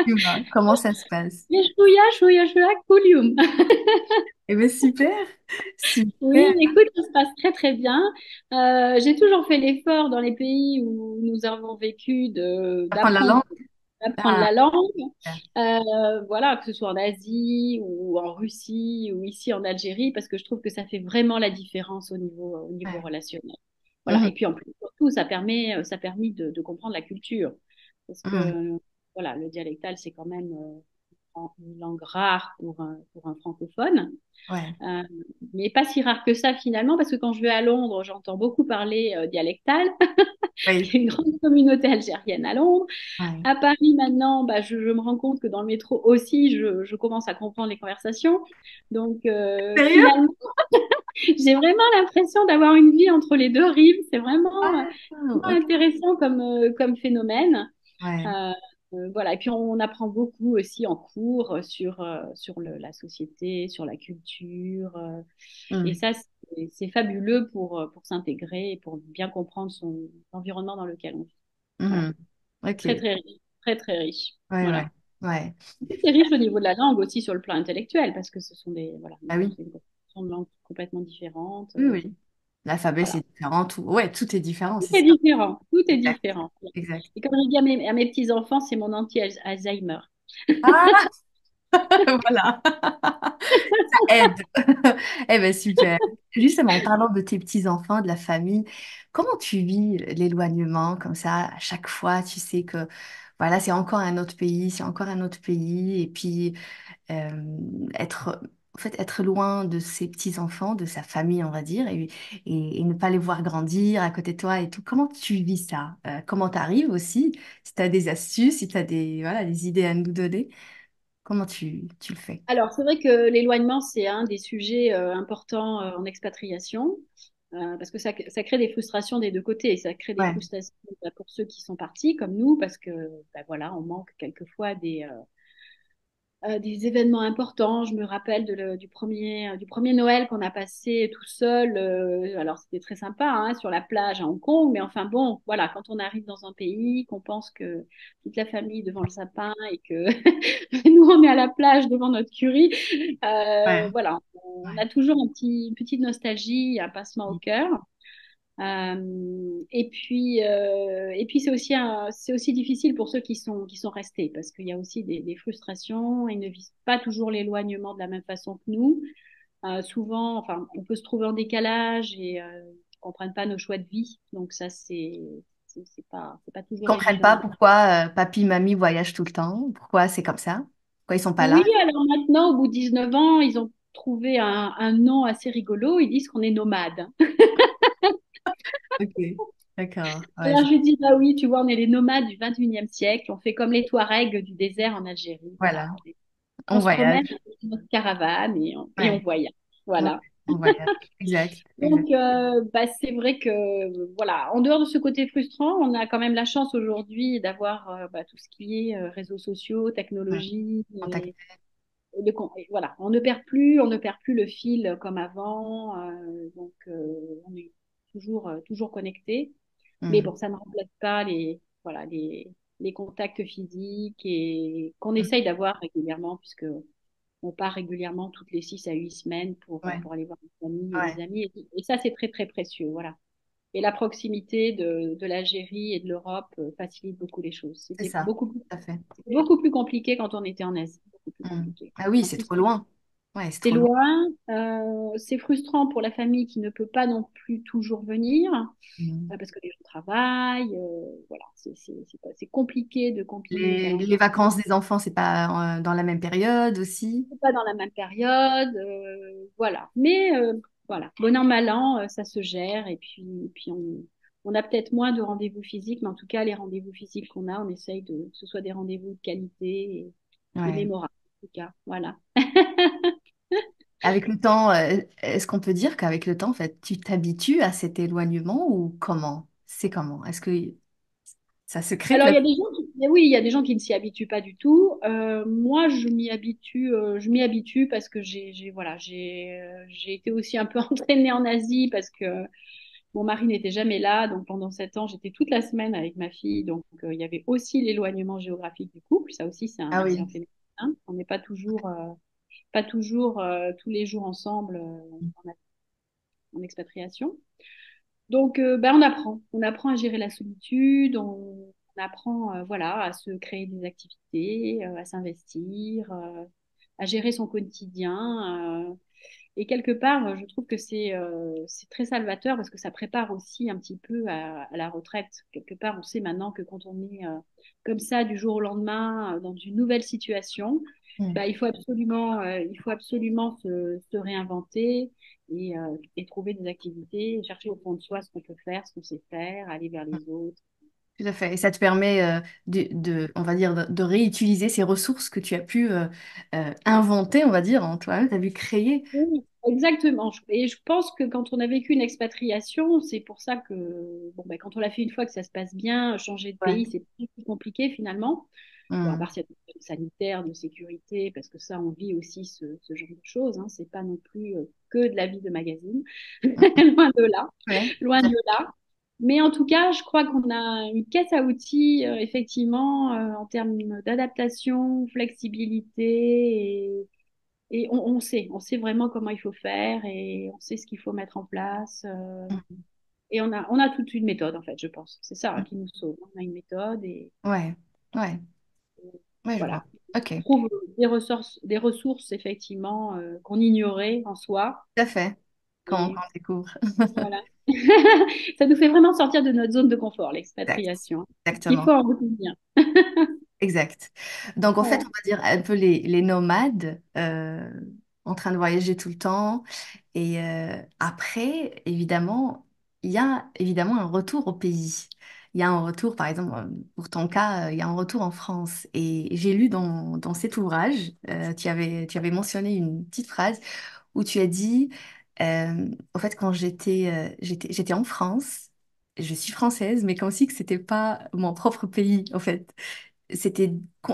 Speaker 1: Tu vois, comment ça se passe?
Speaker 2: Yeshouya, shouya, shouya, kulium.
Speaker 1: Eh bien, super, super.
Speaker 2: Oui, écoute, ça se passe très très bien. J'ai toujours fait l'effort dans les pays où nous avons vécu
Speaker 1: Apprendre la langue?
Speaker 2: d'apprendre
Speaker 1: Ah,
Speaker 2: la langue.
Speaker 1: super.
Speaker 2: Voilà, que ce soit en Asie ou en Russie ou ici en Algérie, parce que je trouve que ça fait vraiment la différence au niveau
Speaker 1: Ouais.
Speaker 2: relationnel. Voilà,
Speaker 1: Mhm,
Speaker 2: et puis en plus, surtout, ça permet de comprendre la culture. Parce
Speaker 1: mhm.
Speaker 2: que, voilà, le dialectal, c'est quand même une langue rare pour un francophone.
Speaker 1: Ouais.
Speaker 2: Euh, mais pas si rare que ça finalement, parce que quand je vais à Londres, j'entends beaucoup parler dialectal.
Speaker 1: Oui.
Speaker 2: Il y a une grande communauté algérienne à Londres.
Speaker 1: Ouais.
Speaker 2: À Paris, maintenant, bah, je me rends compte que dans le métro aussi, je commence à comprendre les conversations. Donc,
Speaker 1: Sérieux?
Speaker 2: finalement, j'ai vraiment l'impression d'avoir une vie entre les deux rives. C'est vraiment,
Speaker 1: Ah, ok.
Speaker 2: intéressant comme phénomène.
Speaker 1: Ouais.
Speaker 2: Euh, voilà. Et puis, on apprend beaucoup aussi en cours sur la société, sur la culture. Et
Speaker 1: Mhm,
Speaker 2: ça, c'est fabuleux pour s'intégrer et pour bien comprendre son environnement dans lequel on vit. Voilà.
Speaker 1: mhm. Ok.
Speaker 2: Très, très riche. Très, très riche.
Speaker 1: Ouais, ouais.
Speaker 2: Voilà.
Speaker 1: Ouais.
Speaker 2: C'est riche au niveau de la langue aussi sur le plan intellectuel parce que ce sont voilà,
Speaker 1: Ah oui.
Speaker 2: c'est une combinaison de langues complètement différentes.
Speaker 1: Oui, oui. L'alphabet,
Speaker 2: Voilà.
Speaker 1: c'est différent. Tout. Ouais, tout est différent,
Speaker 2: Tout
Speaker 1: c'est
Speaker 2: est
Speaker 1: ça.
Speaker 2: différent. Tout est
Speaker 1: Exact.
Speaker 2: différent.
Speaker 1: Exact.
Speaker 2: Et comme je dis à mes petits-enfants, c'est mon anti-Alzheimer.
Speaker 1: Ah, voilà. Ça aide. Eh bien, super. Justement, en parlant de tes petits-enfants, de la famille, comment tu vis l'éloignement comme ça, à chaque fois, tu sais que voilà, c'est encore un autre pays, c'est encore un autre pays, et puis être, en fait, être loin de ses petits-enfants, de sa famille, on va dire, et ne pas les voir grandir à côté de toi et tout. Comment tu vis ça? Comment tu arrives aussi? Si tu as des astuces, si tu as voilà, des idées à nous donner, comment tu le fais?
Speaker 2: Alors, c'est vrai que l'éloignement, c'est un des sujets importants en expatriation. Parce que ça crée des frustrations des deux côtés. Ça crée des
Speaker 1: Ouais,
Speaker 2: frustrations bah, pour ceux qui sont partis, comme nous, parce que bah, voilà, on manque quelquefois des événements importants. Je me rappelle du premier Noël qu'on a passé tout seul. Alors, c'était très sympa hein, sur la plage à Hong Kong, mais enfin bon, voilà, quand on arrive dans un pays, qu'on pense que toute la famille devant le sapin et que nous, on est à la plage devant notre curry,
Speaker 1: ouais,
Speaker 2: voilà, on
Speaker 1: ouais.
Speaker 2: a toujours une petite nostalgie, un passement au cœur. Et puis c'est aussi difficile pour ceux qui sont restés parce qu'il y a aussi des frustrations. Ils ne vivent pas toujours l'éloignement de la même façon que nous. Souvent, enfin, on peut se trouver en décalage et ils comprennent pas nos choix de vie. Donc ça, c'est pas
Speaker 1: Ils
Speaker 2: toujours
Speaker 1: comprennent pas
Speaker 2: évident.
Speaker 1: pourquoi papy, mamie voyagent tout le temps, pourquoi c'est comme ça, pourquoi ils sont pas
Speaker 2: Oui,
Speaker 1: là.
Speaker 2: alors maintenant, au bout de 19 ans, ils ont trouvé un nom assez rigolo. Ils disent qu'on est nomade.
Speaker 1: Ok, d'accord. Ouais,
Speaker 2: Alors je lui dis, bah oui, tu vois, on est les nomades du 21e siècle. On fait comme les Touaregs du désert en Algérie. Voilà.
Speaker 1: voilà,
Speaker 2: On
Speaker 1: on
Speaker 2: se promène
Speaker 1: voyage.
Speaker 2: avec notre caravane et on
Speaker 1: Ouais,
Speaker 2: voyage.
Speaker 1: ouais,
Speaker 2: Voilà.
Speaker 1: on voyage. Exact, exact.
Speaker 2: Donc, bah, c'est vrai que, voilà, en dehors de ce côté frustrant, on a quand même la chance aujourd'hui d'avoir bah, tout ce qui est réseaux sociaux,
Speaker 1: Ouais,
Speaker 2: technologie.
Speaker 1: contact.
Speaker 2: Et voilà, on ne perd plus le fil comme avant. Donc, on est toujours connecté. Mais
Speaker 1: Hmm,
Speaker 2: bon, ça ne remplace pas voilà, les contacts physiques et qu'on
Speaker 1: hmm,
Speaker 2: essaye d'avoir régulièrement, puisque on part régulièrement toutes les 6 à 8 semaines
Speaker 1: ouais,
Speaker 2: pour aller voir les familles et
Speaker 1: ouais,
Speaker 2: les amis. Et ça, c'est très, très précieux. Voilà. Et la proximité de l'Algérie et de l'Europe facilite beaucoup les choses.
Speaker 1: c'est ça, tout à fait.
Speaker 2: C'était beaucoup plus compliqué quand on était en Asie. Beaucoup plus
Speaker 1: Hmm.
Speaker 2: compliqué.
Speaker 1: Ah oui,
Speaker 2: En
Speaker 1: c'est
Speaker 2: plus,
Speaker 1: trop loin. Ouais, c'est
Speaker 2: c'est
Speaker 1: trop loin.
Speaker 2: loin. C'est frustrant pour la famille qui ne peut pas non plus toujours venir
Speaker 1: Hmm.
Speaker 2: parce que les gens travaillent. Voilà, c'est compliqué de concilier les
Speaker 1: Les
Speaker 2: calendriers.
Speaker 1: vacances des enfants, c'est pas dans la même période aussi.
Speaker 2: C'est pas dans la même période, voilà. Mais voilà, bon an, mal an, ça se gère. Et puis on a peut-être moins de rendez-vous physiques, mais en tout cas, les rendez-vous physiques qu'on a, on essaye que ce soit des rendez-vous de qualité et
Speaker 1: Ouais.
Speaker 2: mémorables, en tout cas. Voilà.
Speaker 1: Avec le temps, est-ce qu'on peut dire qu'avec le temps, en fait, tu t'habitues à cet éloignement ou comment? C'est comment? Est-ce que ça se crée
Speaker 2: Alors, il y a
Speaker 1: peut-être?
Speaker 2: des gens oui, il y a des gens qui ne s'y habituent pas du tout. Moi, je m'y habitue parce que voilà, j'ai été aussi un peu entraînée en Asie parce que mon mari n'était jamais là. Donc, pendant 7 ans, j'étais toute la semaine avec ma fille. Donc, il y avait aussi l'éloignement géographique du couple. Ça aussi,
Speaker 1: Ah
Speaker 2: c'est un
Speaker 1: oui.
Speaker 2: phénomène, hein. On n'est pas toujours tous les jours ensemble en expatriation. Donc, ben, on apprend à gérer la solitude, on apprend voilà, à se créer des activités, à s'investir, à gérer son quotidien. Et quelque part, je trouve que c'est très salvateur parce que ça prépare aussi un petit peu à la retraite. Quelque part, on sait maintenant que quand on est comme ça du jour au lendemain dans une nouvelle situation,
Speaker 1: Mm.
Speaker 2: bah, il faut absolument se réinventer et trouver des activités, chercher au fond de soi ce qu'on peut faire, ce qu'on sait faire, aller vers les autres.
Speaker 1: Tout à fait. Et ça te permet on va dire, de réutiliser ces ressources que tu as pu inventer, on va dire, en toi-même, tu as pu créer.
Speaker 2: Oui, exactement. Et je pense que quand on a vécu une expatriation, c'est pour ça que bon, ben, quand on l'a fait une fois que ça se passe bien, changer de pays,
Speaker 1: Ouais.
Speaker 2: c'est plus compliqué finalement. Bon, à
Speaker 1: Mm.
Speaker 2: part s'il y a des problèmes sanitaires, de sécurité, parce que ça, on vit aussi ce genre de choses, hein. C'est pas non plus que de la vie de magazine. Loin de là,
Speaker 1: Ouais.
Speaker 2: loin de là. Mais en tout cas, je crois qu'on a une caisse à outils, effectivement, en termes d'adaptation, flexibilité et on sait vraiment comment il faut faire et on sait ce qu'il faut mettre en place. Et on a toute une méthode, en fait, je pense. C'est ça hein, qui nous sauve. On a une méthode et
Speaker 1: Ouais. Ouais. Ouais, je vois.
Speaker 2: voilà.
Speaker 1: Ok.
Speaker 2: On trouve des ressources effectivement, qu'on ignorait en soi.
Speaker 1: Tout à fait. Quand
Speaker 2: Et
Speaker 1: on découvre.
Speaker 2: voilà. Ça nous fait vraiment sortir de notre zone de confort,
Speaker 1: Exact.
Speaker 2: l'expatriation. Il
Speaker 1: Exactement.
Speaker 2: faut en retenir.
Speaker 1: Exact. Donc, en fait,
Speaker 2: Voilà.
Speaker 1: on va dire un peu les nomades en train de voyager tout le temps. Et après, évidemment, il y a évidemment un retour au pays. Il y a un retour, par exemple, pour ton cas, il y a un retour en France. Et j'ai lu dans cet ouvrage, tu avais mentionné une petite phrase où tu as dit, en fait, quand j'étais en France, je suis française, mais comme si que c'était pas mon propre pays, en fait c'était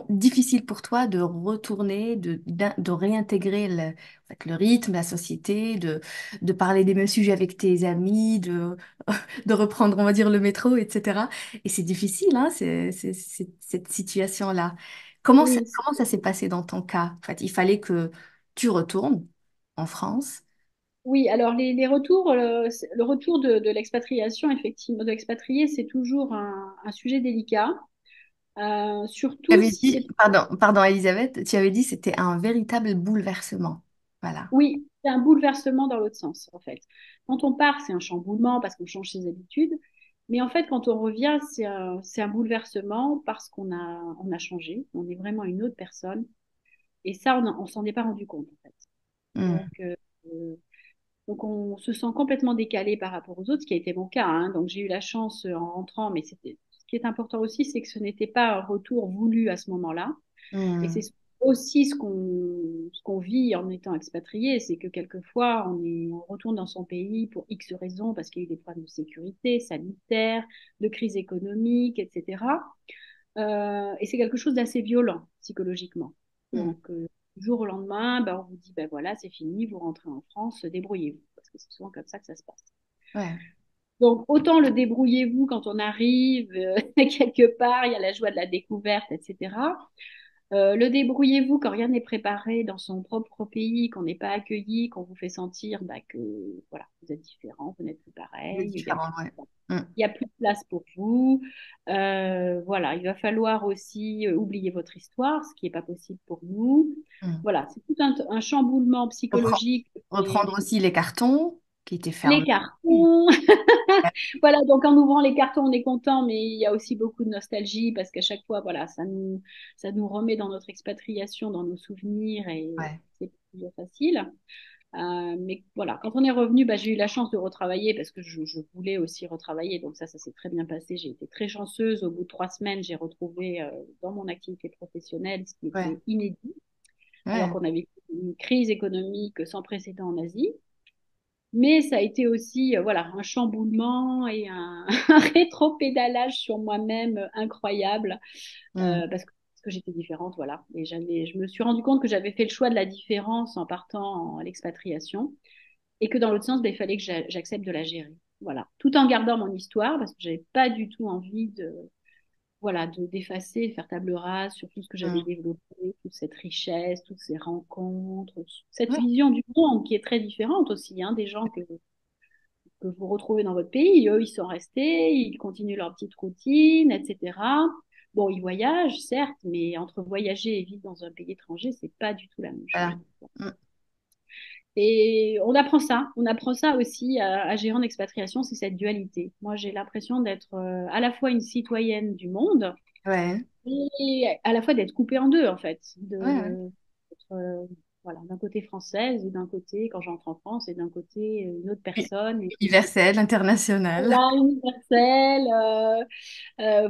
Speaker 1: difficile pour toi de retourner, de réintégrer en fait, le rythme, la société, de parler des mêmes sujets avec tes amis, de reprendre, on va dire, le métro, etc. Et c'est difficile, hein, cette situation-là.
Speaker 2: Oui,
Speaker 1: Comment ça s'est passé dans ton cas? En fait, il fallait que tu retournes en France.
Speaker 2: oui, alors les retours, le retour de l'expatriation, effectivement, de l'expatrié, c'est toujours un sujet délicat,
Speaker 1: Tu
Speaker 2: surtout
Speaker 1: avais
Speaker 2: si
Speaker 1: dit,
Speaker 2: c'est.
Speaker 1: pardon, Elisabeth, tu avais dit que c'était un véritable bouleversement. Voilà.
Speaker 2: Oui, c'est un bouleversement dans l'autre sens, en fait. Quand on part, c'est un chamboulement parce qu'on change ses habitudes. Mais en fait, quand on revient, c'est un bouleversement parce on a changé. On est vraiment une autre personne. Et ça, on s'en est pas rendu compte, en fait.
Speaker 1: Hmm.
Speaker 2: Donc, euh, donc, on se sent complètement décalé par rapport aux autres, ce qui a été mon cas, hein. Donc, j'ai eu la chance en rentrant, mais ce qui est important aussi, c'est que ce n'était pas un retour voulu à ce moment-là. Et c'est
Speaker 1: Hmm.
Speaker 2: aussi ce qu'on vit en étant expatrié, c'est que quelquefois, on retourne dans son pays pour X raisons, parce qu'il y a eu des problèmes de sécurité, sanitaire, de crise économique, etc. Et c'est quelque chose d'assez violent psychologiquement.
Speaker 1: Hmm.
Speaker 2: Donc, du jour au lendemain, ben, on vous dit, ben voilà, c'est fini, vous rentrez en France, débrouillez-vous, parce que c'est souvent comme ça que ça se passe.
Speaker 1: Ouais.
Speaker 2: Donc, autant le débrouillez-vous quand on arrive, quelque part, il y a la joie de la découverte, etc. Le débrouillez-vous quand rien n'est préparé dans son propre pays, qu'on n'est pas accueilli, qu'on vous fait sentir bah, que voilà, vous êtes différent, vous n'êtes plus
Speaker 1: C'est
Speaker 2: pareil,
Speaker 1: différent, ouais. Mm.
Speaker 2: il y a plus de place pour vous. Voilà, il va falloir aussi oublier votre histoire, ce qui n'est pas possible pour nous.
Speaker 1: Mm.
Speaker 2: Voilà, c'est tout un chamboulement
Speaker 1: Repren-
Speaker 2: psychologique.
Speaker 1: Reprendre aussi les cartons qui étaient
Speaker 2: Les
Speaker 1: fermés. Oui.
Speaker 2: cartons. Voilà, donc en ouvrant les cartons, on est content, mais il y a aussi beaucoup de nostalgie parce qu'à chaque fois, voilà, ça nous remet dans notre expatriation, dans nos souvenirs et
Speaker 1: Ouais.
Speaker 2: c'est plus facile. Mais voilà, quand on est revenu, bah, j'ai eu la chance de retravailler parce que je voulais aussi retravailler. Donc ça s'est très bien passé. J'ai été très chanceuse. Au bout de 3 semaines, j'ai retrouvé dans mon activité professionnelle ce qui
Speaker 1: Ouais,
Speaker 2: était inédit, alors
Speaker 1: ouais.
Speaker 2: qu'on avait une crise économique sans précédent en Asie. Mais ça a été aussi voilà, un chamboulement et un rétro-pédalage sur moi-même incroyable
Speaker 1: Hmm,
Speaker 2: parce que j'étais différente, voilà. Et je me suis rendu compte que j'avais fait le choix de la différence en partant à l'expatriation et que dans l'autre sens, ben, il fallait que j'accepte de la gérer. Voilà, tout en gardant mon histoire parce que j'avais pas du tout envie de voilà de d'effacer, de faire table rase sur tout ce que j'avais
Speaker 1: hmm.
Speaker 2: développé, toute cette richesse, toutes ces rencontres, cette
Speaker 1: Ouais,
Speaker 2: vision du monde qui est très différente aussi hein, des gens que vous retrouvez dans votre pays. Eux, ils sont restés, ils continuent leur petite routine, etc. Bon, ils voyagent, certes, mais entre voyager et vivre dans un pays étranger, c'est pas du tout la même chose.
Speaker 1: voilà. Hmm,
Speaker 2: Et on apprend ça aussi à gérer en expatriation, c'est cette dualité. Moi, j'ai l'impression d'être à la fois une citoyenne du monde
Speaker 1: ouais,
Speaker 2: et à la fois d'être coupée en deux, en fait.
Speaker 1: ouais, ouais.
Speaker 2: D'être, voilà, d'un côté française et d'un côté, quand j'entre en France, et d'un côté une autre
Speaker 1: Oui.
Speaker 2: personne.
Speaker 1: Universel, international.
Speaker 2: Voilà, universelle.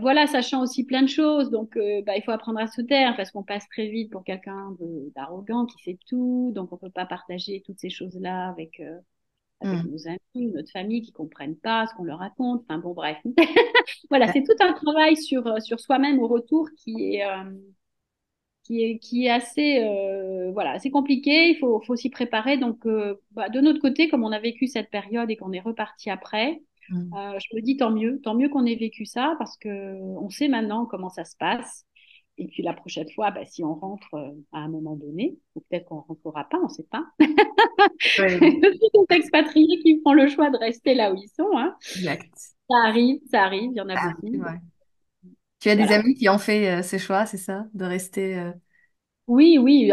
Speaker 2: Voilà, sachant aussi plein de choses. Donc, bah, il faut apprendre à se taire parce qu'on passe très vite pour quelqu'un d'arrogant qui sait tout. Donc, on peut pas partager toutes ces choses-là avec
Speaker 1: Hmm.
Speaker 2: nos amis, notre famille qui comprennent pas ce qu'on leur raconte. Enfin, bon, bref. Voilà,
Speaker 1: Ouais,
Speaker 2: c'est tout un travail sur soi-même au retour qui est assez, voilà, assez compliqué. Faut s'y préparer. Donc, bah, de notre côté, comme on a vécu cette période et qu'on est reparti après,
Speaker 1: hmm.
Speaker 2: je me dis tant mieux qu'on ait vécu ça parce que on sait maintenant comment ça se passe. Et puis la prochaine fois, bah, si on rentre à un moment donné, ou peut-être qu'on rentrera pas, on ne sait pas.
Speaker 1: Ouais,
Speaker 2: Il y a des expatriés qui font le choix de rester là où ils sont. Hein.
Speaker 1: exact.
Speaker 2: Ça arrive, il y en a
Speaker 1: Ah,
Speaker 2: beaucoup.
Speaker 1: ouais. Tu as des
Speaker 2: Voilà.
Speaker 1: amis qui ont fait ce choix, c'est ça, de rester.
Speaker 2: Oui, oui,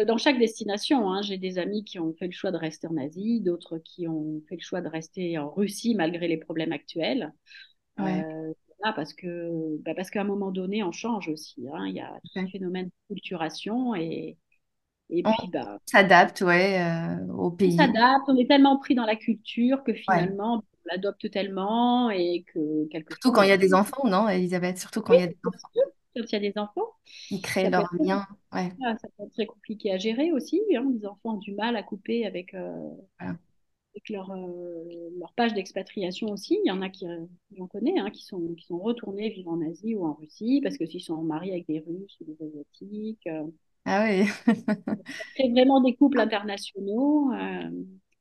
Speaker 2: dans chaque destination, hein, j'ai des amis qui ont fait le choix de rester en Asie, d'autres qui ont fait le choix de rester en Russie malgré les problèmes actuels.
Speaker 1: Ouais.
Speaker 2: Voilà, parce qu'à un moment donné, on change aussi. Hein, il y a tout ce
Speaker 1: Ok.
Speaker 2: phénomène de culturation et
Speaker 1: On
Speaker 2: puis bah,
Speaker 1: s'adapte, ouais, au
Speaker 2: on
Speaker 1: pays.
Speaker 2: s'adapte. On est tellement pris dans la culture que
Speaker 1: Ouais.
Speaker 2: finalement, on l'adopte tellement et que
Speaker 1: Surtout
Speaker 2: quelquefois,
Speaker 1: quand
Speaker 2: on
Speaker 1: il y a
Speaker 2: oublie.
Speaker 1: des enfants, non, Elisabeth? Surtout quand
Speaker 2: Oui,
Speaker 1: il y a des
Speaker 2: bien
Speaker 1: enfants.
Speaker 2: sûr, quand il y a des enfants,
Speaker 1: Ils créent
Speaker 2: ça peut
Speaker 1: leur
Speaker 2: être
Speaker 1: lien. Ouais.
Speaker 2: ça peut être très compliqué à gérer aussi. Hein. Les enfants ont du mal à couper
Speaker 1: Voilà.
Speaker 2: avec leur page d'expatriation aussi. Il y en a j'en connais, hein, qui sont retournés vivre en Asie ou en Russie parce que s'ils sont mariés avec des Russes ou des Asiatiques.
Speaker 1: Ah oui.
Speaker 2: C'est vraiment des couples internationaux.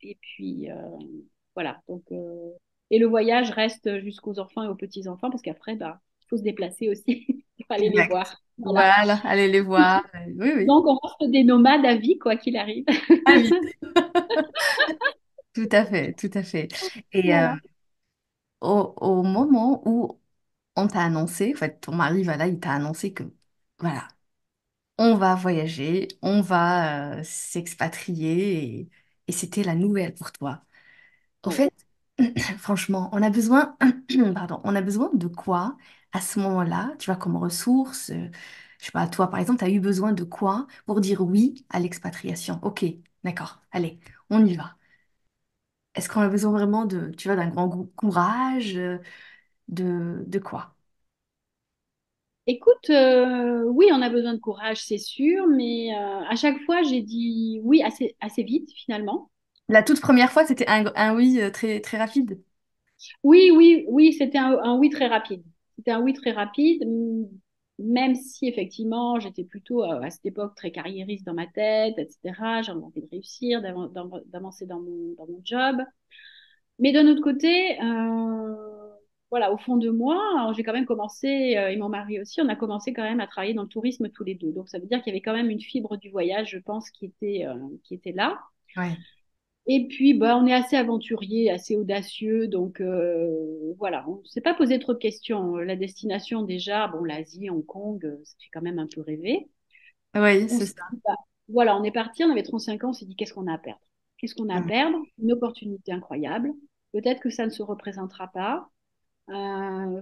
Speaker 2: Et puis, voilà. Donc, et le voyage reste jusqu'aux enfants et aux petits-enfants parce qu'après, bah, il faut se déplacer aussi pour aller les
Speaker 1: Exact.
Speaker 2: voir. Voilà.
Speaker 1: Voilà, allez les voir. Oui, oui.
Speaker 2: Donc, on reste des nomades à vie, quoi qu'il arrive.
Speaker 1: Ah oui. Tout à fait, tout à fait. Et
Speaker 2: Voilà.
Speaker 1: au moment où on t'a annoncé, en fait, ton mari, voilà, il t'a annoncé que, voilà, on va voyager, on va s'expatrier, et c'était la nouvelle pour toi. Au
Speaker 2: Oui.
Speaker 1: fait, franchement, on a besoin, pardon, on a besoin de quoi à ce moment-là, tu vois, comme ressource, je sais pas, toi, par exemple, tu as eu besoin de quoi pour dire oui à l'expatriation? Ok, d'accord, allez, on y va. Est-ce qu'on a besoin vraiment de, tu vois, d'un grand courage, de quoi?
Speaker 2: Écoute, oui, on a besoin de courage, c'est sûr, mais à chaque fois, j'ai dit oui assez vite, finalement.
Speaker 1: La toute première fois, c'était un oui très, très rapide.
Speaker 2: Oui, oui, oui, c'était un oui très rapide. C'était un oui très rapide, même si effectivement j'étais plutôt à cette époque très carriériste dans ma tête, etc. J'avais envie de réussir, d'avancer dans mon job. Mais d'un autre côté, voilà, au fond de moi, alors, j'ai quand même commencé, et mon mari aussi, on a commencé quand même à travailler dans le tourisme tous les deux. Donc ça veut dire qu'il y avait quand même une fibre du voyage, je pense, qui était là.
Speaker 1: Ouais.
Speaker 2: Et puis, bah, on est assez aventurier, assez audacieux, donc voilà, on ne s'est pas posé trop de questions. La destination déjà, bon, l'Asie, Hong Kong, ça fait quand même un peu rêver.
Speaker 1: Oui,
Speaker 2: On
Speaker 1: c'est
Speaker 2: s'est
Speaker 1: ça.
Speaker 2: dit, bah, voilà, on est parti, on avait 35 ans, on s'est dit, qu'est-ce qu'on a à perdre? Qu'est-ce qu'on a à
Speaker 1: Mm.
Speaker 2: perdre? Une opportunité incroyable. Peut-être que ça ne se représentera pas.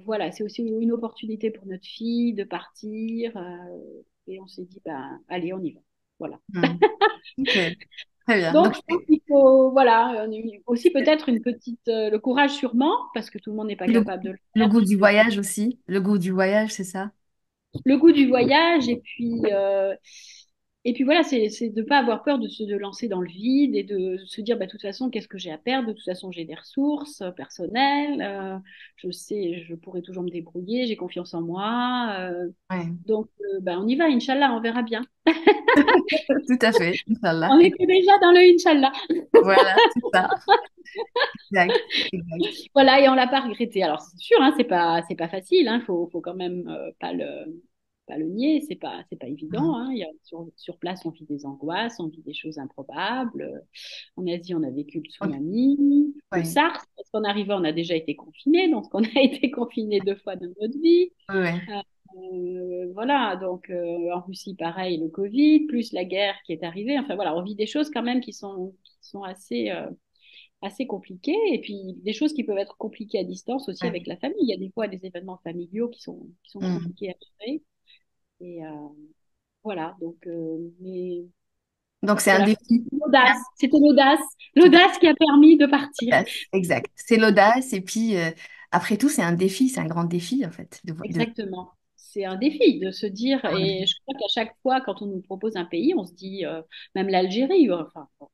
Speaker 2: Voilà, c'est aussi une opportunité pour notre fille de partir. Et on s'est dit, bah, allez, on y va. Voilà.
Speaker 1: Mm. Ok. Très bien.
Speaker 2: Donc, je pense qu'il faut, voilà, aussi peut-être une petite, le courage sûrement, parce que tout le monde n'est pas
Speaker 1: Le,
Speaker 2: capable de le
Speaker 1: le
Speaker 2: faire.
Speaker 1: goût du voyage aussi. Le goût du voyage, c'est ça?
Speaker 2: Le goût du voyage, et puis voilà, c'est de ne pas avoir peur de lancer dans le vide et de se dire, bah, de toute façon, qu'est-ce que j'ai à perdre? De toute façon, j'ai des ressources personnelles, je sais, je pourrai toujours me débrouiller, j'ai confiance en moi.
Speaker 1: Ouais.
Speaker 2: Donc, bah, on y va, Inch'Allah, on verra bien.
Speaker 1: Tout à fait. Inch'Allah.
Speaker 2: On était déjà dans le Inch'Allah.
Speaker 1: Voilà, c'est ça. Exact. Exact.
Speaker 2: Voilà, et on l'a pas regretté. Alors, c'est sûr, hein, c'est pas facile, hein, faut quand même pas le nier, c'est pas évident,
Speaker 1: Mm.
Speaker 2: hein. Sur place, on vit des angoisses, on vit des choses improbables. En Asie, on a vécu le
Speaker 1: Ok.
Speaker 2: tsunami, le
Speaker 1: Ouais.
Speaker 2: SARS, parce qu'en arrivant, on a déjà été confinés, donc on a été confinés 2 fois dans notre vie.
Speaker 1: Ouais. Ouais.
Speaker 2: Voilà, donc en Russie, pareil, le Covid, plus la guerre qui est arrivée. Enfin voilà, on vit des choses quand même qui sont assez compliquées. Et puis des choses qui peuvent être compliquées à distance aussi
Speaker 1: Ouais.
Speaker 2: avec la famille. Il y a des fois des événements familiaux qui sont
Speaker 1: Mm.
Speaker 2: compliqués à gérer. Et voilà, donc mais
Speaker 1: Donc, c'est un
Speaker 2: voilà,
Speaker 1: défi.
Speaker 2: c'était l'audace,
Speaker 1: Tout à
Speaker 2: l'audace qui a permis de partir.
Speaker 1: fait. Exact. C'est l'audace. Et puis, après tout, c'est un défi. C'est un grand défi, en fait.
Speaker 2: Exactement. C'est un défi de se dire, et
Speaker 1: Ouais.
Speaker 2: je crois qu'à chaque fois, quand on nous propose un pays, on se dit, même l'Algérie, enfin, bon,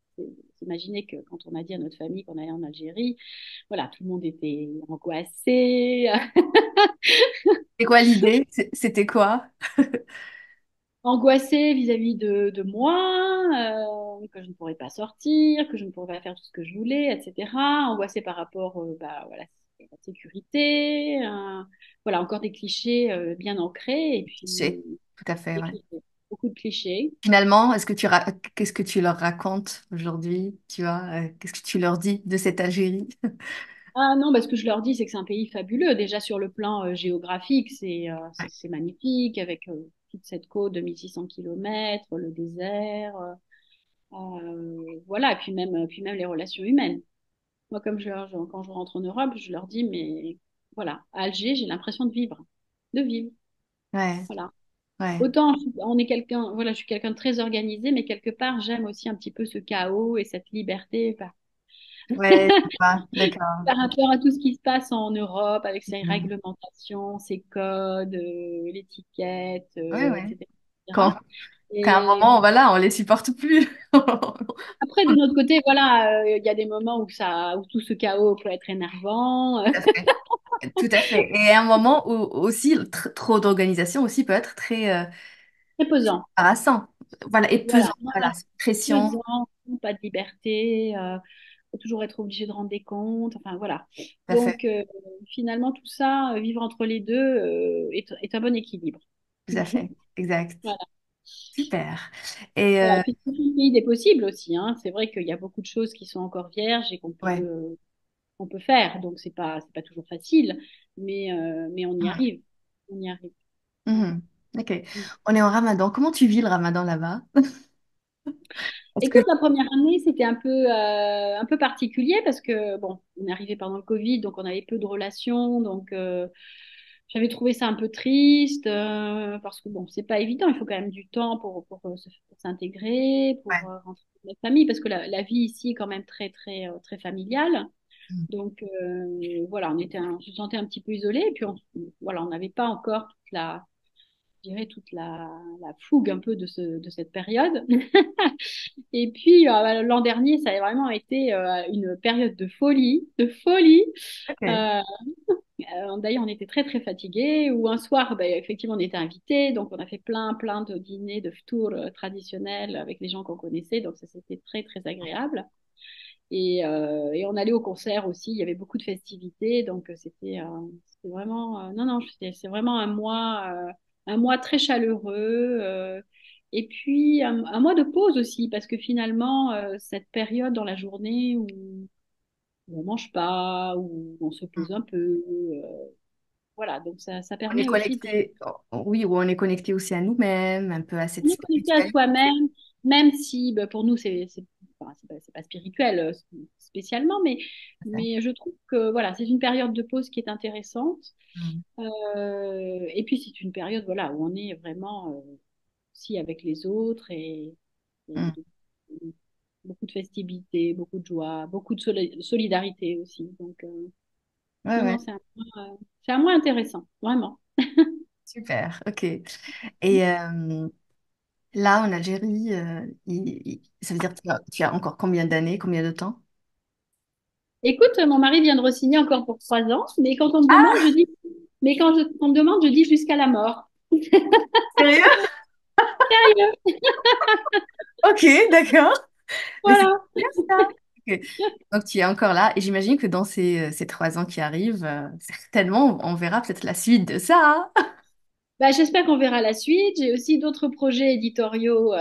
Speaker 2: imaginez que quand on a dit à notre famille qu'on allait en Algérie, voilà, tout le monde était angoissé,
Speaker 1: C'est quoi l'idée? C'était quoi?
Speaker 2: angoissé vis-à-vis de moi, que je ne pourrais pas sortir, que je ne pourrais pas faire tout ce que je voulais, etc. Angoissé par rapport bah, voilà, à la sécurité, voilà, encore des clichés bien ancrés, et
Speaker 1: C'est
Speaker 2: puis
Speaker 1: tout à fait,
Speaker 2: des
Speaker 1: ouais.
Speaker 2: clichés, beaucoup de clichés.
Speaker 1: Finalement, qu'est-ce que tu leur racontes aujourd'hui? Tu vois, qu'est-ce que tu leur dis de cette Algérie?
Speaker 2: Ah non, parce que je leur dis, c'est que c'est un pays fabuleux. Déjà sur le plan géographique,
Speaker 1: Ouais.
Speaker 2: c'est magnifique, avec toute cette côte de 1 600 kilomètres, le désert. Voilà, et puis même les relations humaines. Moi, quand je rentre en Europe, je leur dis, mais voilà, à Alger, j'ai l'impression de vivre. De vivre.
Speaker 1: Ouais.
Speaker 2: Voilà.
Speaker 1: Ouais.
Speaker 2: Autant on est quelqu'un, voilà, je suis quelqu'un de très organisé, mais quelque part, j'aime aussi un petit peu ce chaos et cette liberté
Speaker 1: Ouais, c'est ça. D'accord.
Speaker 2: par rapport à tout ce qui se passe en Europe avec ses
Speaker 1: Mhm.
Speaker 2: réglementations, ses codes, l'étiquette,
Speaker 1: Ouais, ouais.
Speaker 2: etc.,
Speaker 1: Quand,
Speaker 2: etc.
Speaker 1: qu'à un
Speaker 2: Et
Speaker 1: moment, voilà, on les supporte plus.
Speaker 2: après, de notre côté, voilà, il y a des moments où tout ce chaos peut être énervant.
Speaker 1: Tout à fait. Tout à fait. Et à un moment où aussi, trop d'organisation aussi peut être très
Speaker 2: C'est pesant.
Speaker 1: harassant. Voilà, et
Speaker 2: Voilà,
Speaker 1: pesant.
Speaker 2: voilà.
Speaker 1: Voilà, pression.
Speaker 2: Pesant, pas de liberté, faut toujours être obligé de rendre des comptes, enfin voilà.
Speaker 1: Tout à fait.
Speaker 2: Donc finalement, tout ça, vivre entre les deux est un bon équilibre.
Speaker 1: Tout à fait. Exact.
Speaker 2: Voilà.
Speaker 1: Super. Et
Speaker 2: Voilà. Et puis c'est le pays des possibles aussi, hein. C'est vrai qu'il y a beaucoup de choses qui sont encore vierges et
Speaker 1: ouais.
Speaker 2: qu'on peut faire. Donc c'est pas toujours facile, mais on y
Speaker 1: Ouais.
Speaker 2: arrive. On y arrive. Voilà.
Speaker 1: Mhm. Ok. On est en Ramadan. Comment tu vis le Ramadan là-bas? Est-ce que
Speaker 2: Écoute, la première année, c'était un peu particulier parce que, bon, on est arrivé pendant le Covid, donc on avait peu de relations. Donc, j'avais trouvé ça un peu triste parce que, bon, c'est pas évident. Il faut quand même du temps pour s'intégrer,
Speaker 1: ouais.
Speaker 2: pour rentrer dans notre famille parce que la vie ici est quand même très familiale.
Speaker 1: Mhm.
Speaker 2: Donc, voilà, on se sentait un petit peu isolé. Et puis, voilà, on n'avait pas encore je dirais, la fougue un peu de cette période. Et puis, l'an dernier, ça a vraiment été une période de folie, de folie.
Speaker 1: Ok.
Speaker 2: Euh, D'ailleurs, on était très fatigués. Ou un soir, ben, effectivement, on était invités. Donc, on a fait plein de dîners, de tours traditionnels avec les gens qu'on connaissait. Donc, ça, c'était très agréable. Et on allait au concert aussi. Il y avait beaucoup de festivités. Donc, c'était vraiment... non, non, c'est vraiment un mois très chaleureux. Et puis, un mois de pause aussi, parce que finalement, cette période dans la journée où on mange pas, où on se
Speaker 1: Mhm.
Speaker 2: pose un peu, voilà, donc ça
Speaker 1: On est
Speaker 2: permet aussi de
Speaker 1: connecté, oui, ou on est connecté aussi à nous-mêmes, un peu à cette
Speaker 2: se connecter à
Speaker 1: spiritualité.
Speaker 2: soi-même, même si bah, pour nous, enfin, c'est pas spirituel spécialement, mais je trouve que voilà, c'est une période de pause qui est intéressante.
Speaker 1: Mhm.
Speaker 2: Et puis, c'est une période voilà, où on est vraiment aussi avec les autres et
Speaker 1: Mhm.
Speaker 2: beaucoup de festivités, beaucoup de joie, beaucoup de solidarité aussi. Donc,
Speaker 1: Ouais,
Speaker 2: non,
Speaker 1: ouais.
Speaker 2: non, c'est un mois intéressant, vraiment.
Speaker 1: Super, ok. Et là, en Algérie, ça veut dire que tu as encore combien d'années, combien de temps?
Speaker 2: Écoute, mon mari vient de re-signer encore pour 3 ans, mais quand on me demande,
Speaker 1: Ah,
Speaker 2: je dis, on me demande, je dis jusqu'à la mort.
Speaker 1: sérieux?
Speaker 2: Sérieux,
Speaker 1: Ok, d'accord. Mais c'est
Speaker 2: voilà.
Speaker 1: bien ça. Ok. Donc tu es encore là et j'imagine que dans ces 3 ans qui arrivent, certainement on verra peut-être la suite de ça, hein.
Speaker 2: Bah, j'espère qu'on verra la suite. J'ai aussi d'autres projets éditoriaux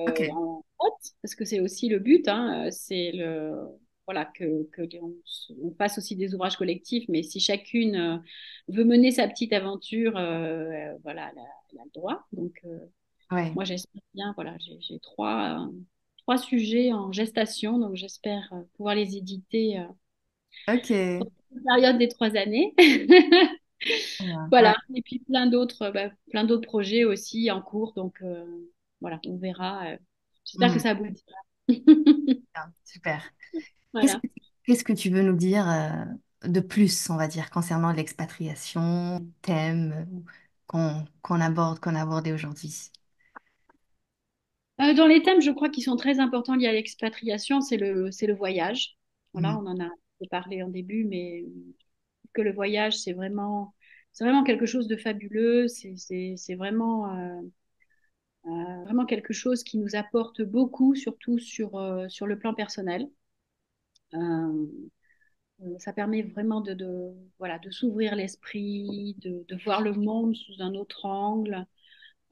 Speaker 1: Ok,
Speaker 2: en tête, parce que c'est aussi le but, hein, c'est voilà, on fasse aussi des ouvrages collectifs, mais si chacune veut mener sa petite aventure, voilà, elle a le droit. Donc,
Speaker 1: ouais.
Speaker 2: moi, j'espère bien, voilà, j'ai trois sujets en gestation, donc j'espère pouvoir les éditer
Speaker 1: Ok.
Speaker 2: dans la période des 3 années.
Speaker 1: Voilà. Ouais.
Speaker 2: Voilà, et puis plein d'autres projets aussi en cours, donc voilà, on verra. J'espère que
Speaker 1: Mhm.
Speaker 2: ça aboutira.
Speaker 1: Bien, super. Qu'est-ce
Speaker 2: Voilà.
Speaker 1: que, qu'est-ce que tu veux nous dire de plus, on va dire, concernant l'expatriation, thème qu'on abordait aujourd'hui?
Speaker 2: Dans les thèmes, je crois, qui sont très importants liés à l'expatriation, c'est le voyage. Voilà,
Speaker 1: Mhm.
Speaker 2: on en a parlé en début, mais que le voyage, c'est vraiment quelque chose de fabuleux. C'est vraiment quelque chose qui nous apporte beaucoup, surtout sur le plan personnel. Euh, Ça permet vraiment voilà, de s'ouvrir l'esprit, de voir le monde sous un autre angle,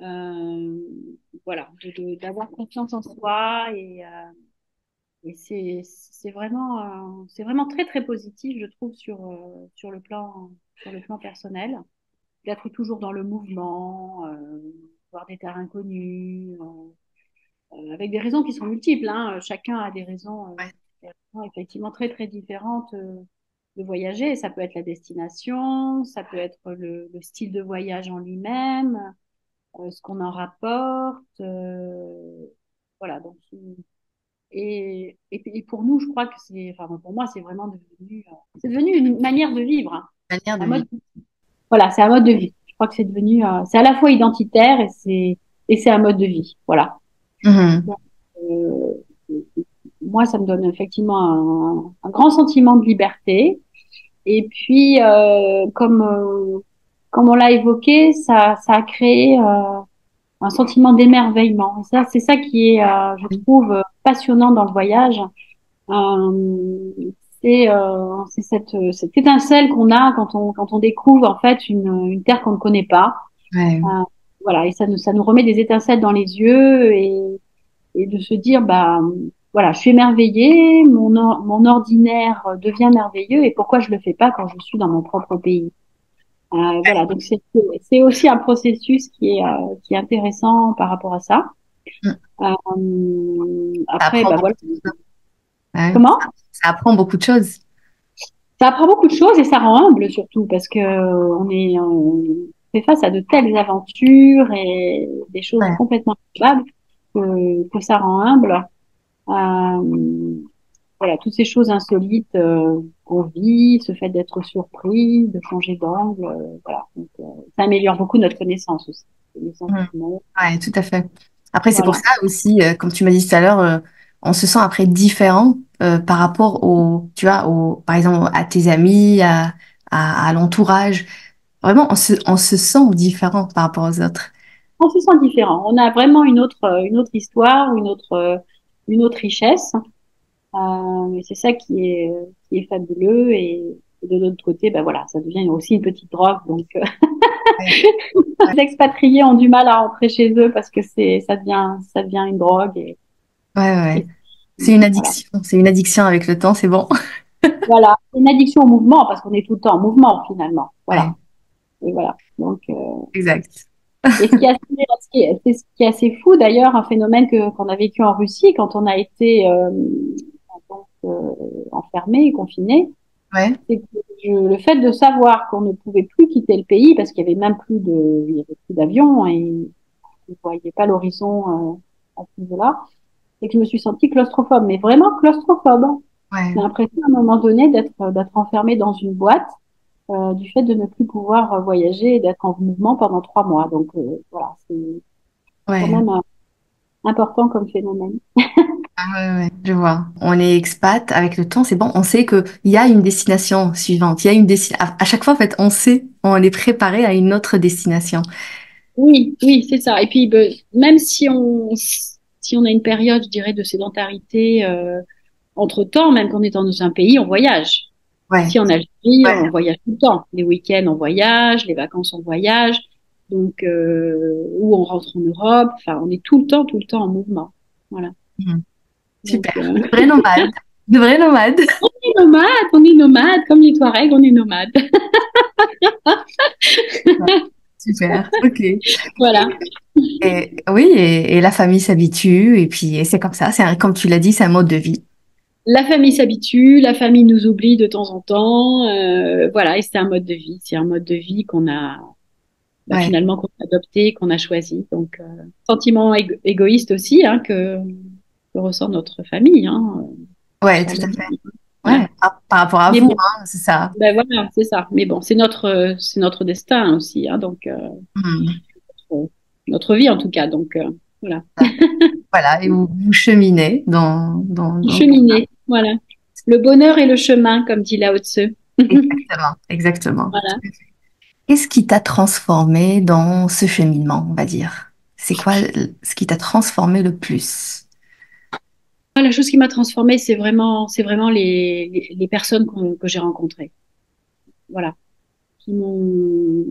Speaker 2: euh, voilà, d'avoir confiance en soi et c'est vraiment très très positif, je trouve, sur le plan personnel, d'être toujours dans le mouvement, voir des terres inconnues, avec des raisons qui sont multiples, hein. Chacun a
Speaker 1: Ouais.
Speaker 2: des raisons effectivement très très différentes de voyager. Ça peut être la destination, ça peut être le style de voyage en lui-même, ce qu'on en rapporte. Voilà. Donc, et pour nous, je crois que enfin, pour moi, c'est devenu une manière de vivre, hein.
Speaker 1: Manière de
Speaker 2: Un mode,
Speaker 1: vivre.
Speaker 2: voilà, c'est un mode de vie. Je crois que c'est à la fois identitaire et c'est un mode de vie. Voilà.
Speaker 1: Mhm.
Speaker 2: Donc, moi, ça me donne effectivement un grand sentiment de liberté. Et puis, comme on l'a évoqué, ça a créé un sentiment d'émerveillement. Et ça, c'est ça qui est, je trouve, passionnant dans le voyage. Euh, c'est cette étincelle qu'on a quand on découvre en fait une terre qu'on ne connaît pas.
Speaker 1: Ouais.
Speaker 2: Euh, voilà, et ça nous remet des étincelles dans les yeux et de se dire, bah, voilà, je suis émerveillée, mon ordinaire devient merveilleux et pourquoi je le fais pas quand je suis dans mon propre pays? Voilà, donc c'est aussi un processus qui est intéressant par rapport à ça.
Speaker 1: Mhm. Ça
Speaker 2: Après,
Speaker 1: apprend
Speaker 2: bah
Speaker 1: beaucoup
Speaker 2: voilà.
Speaker 1: de choses, hein. Ouais.
Speaker 2: Comment?
Speaker 1: Ça apprend beaucoup de choses.
Speaker 2: Ça apprend beaucoup de choses et ça rend humble surtout parce que on fait face à de telles aventures et des choses
Speaker 1: Ouais.
Speaker 2: complètement improbables que ça rend humble. Euh, voilà, toutes ces choses insolites qu'on vit, ce fait d'être surpris, de changer d'angle, voilà. Donc, ça améliore beaucoup notre connaissance aussi, connaissance
Speaker 1: Mhm.
Speaker 2: du monde.
Speaker 1: Ouais, tout à fait. Après, c'est pour
Speaker 2: Voilà.
Speaker 1: ça aussi, comme tu m'as dit tout à l'heure, on se sent après différent par rapport tu vois, par exemple, à tes amis, à l'entourage. Vraiment, on se sent différent par rapport aux autres.
Speaker 2: On se sent différent. On a vraiment une autre histoire, une autre richesse. Et c'est ça qui est fabuleux. Et de l'autre côté, ben voilà, ça devient aussi une petite drogue. Donc,
Speaker 1: Ouais, ouais,
Speaker 2: les expatriés ont du mal à rentrer chez eux parce que ça devient une drogue.
Speaker 1: ouais, ouais.
Speaker 2: Et
Speaker 1: C'est une
Speaker 2: voilà.
Speaker 1: addiction. C'est une addiction avec le temps, c'est bon.
Speaker 2: Voilà. Une addiction au mouvement parce qu'on est tout le temps en mouvement finalement.
Speaker 1: Ouais,
Speaker 2: Voilà. Et voilà. Donc,
Speaker 1: exact.
Speaker 2: et ce qui est assez fou d'ailleurs, un phénomène qu'on a vécu en Russie quand on a été donc, enfermé, confiné,
Speaker 1: Ouais,
Speaker 2: c'est que le fait de savoir qu'on ne pouvait plus quitter le pays parce qu'il y avait même il y avait plus d'avions et on ne voyait pas l'horizon à ce niveau-là, et que je me suis sentie claustrophobe, mais vraiment claustrophobe, hein.
Speaker 1: Ouais,
Speaker 2: J'ai l'impression à un moment donné d'être enfermée dans une boîte du fait de ne plus pouvoir voyager et d'être en mouvement pendant 3 mois. Donc voilà, c'est quand
Speaker 1: ouais.
Speaker 2: même important comme phénomène.
Speaker 1: Ah ouais, ouais, je vois. On est expat, avec le temps, c'est bon, on sait qu'il y a une destination suivante. Il y a une à chaque fois, en fait, on sait, on est préparé à une autre destination.
Speaker 2: Oui, oui, c'est ça. Et puis même si on a une période, je dirais, de sédentarité entre-temps, même quand on est dans un pays, on voyage.
Speaker 1: Ouais,
Speaker 2: Ici en Algérie,
Speaker 1: ouais.
Speaker 2: on voyage tout le temps. Les week-ends, on voyage, les vacances, on voyage. Donc, ou on rentre en Europe. Enfin, on est tout le temps en mouvement. Voilà.
Speaker 1: Mhm.
Speaker 2: Donc,
Speaker 1: Super. De vrais nomades. De vrais nomades.
Speaker 2: on est nomade, comme les Touaregs, on est nomade.
Speaker 1: Super. Ok.
Speaker 2: Voilà.
Speaker 1: Et, oui, et la famille s'habitue, et puis et c'est comme ça. Comme tu l'as dit, c'est un mode de vie.
Speaker 2: La famille s'habitue, la famille nous oublie de temps en temps. Voilà, et c'est un mode de vie. C'est un mode de vie qu'on a
Speaker 1: Ouais,
Speaker 2: finalement qu'on a adopté, qu'on a choisi. Donc, sentiment égoïste aussi que ressent notre famille. Hein,
Speaker 1: ouais, tout
Speaker 2: histoire de
Speaker 1: à
Speaker 2: dire.
Speaker 1: fait.
Speaker 2: Voilà.
Speaker 1: Ouais, par rapport à
Speaker 2: Mais
Speaker 1: vous,
Speaker 2: bon,
Speaker 1: hein, c'est ça.
Speaker 2: ben voilà, c'est ça. Mais bon, c'est notre destin aussi. Hein, donc,
Speaker 1: Mhm.
Speaker 2: notre vie en tout cas. Donc, voilà.
Speaker 1: Voilà, et vous cheminez dans...
Speaker 2: Cheminer, voilà. Le bonheur et le chemin, comme dit Lao Tse.
Speaker 1: Exactement, exactement.
Speaker 2: Voilà.
Speaker 1: Qu'est-ce qui t'a transformé dans ce cheminement, on va dire? C'est quoi ce qui t'a transformé le plus?
Speaker 2: La chose qui m'a transformée, c'est vraiment les personnes que j'ai rencontrées. Voilà. Qui m'ont,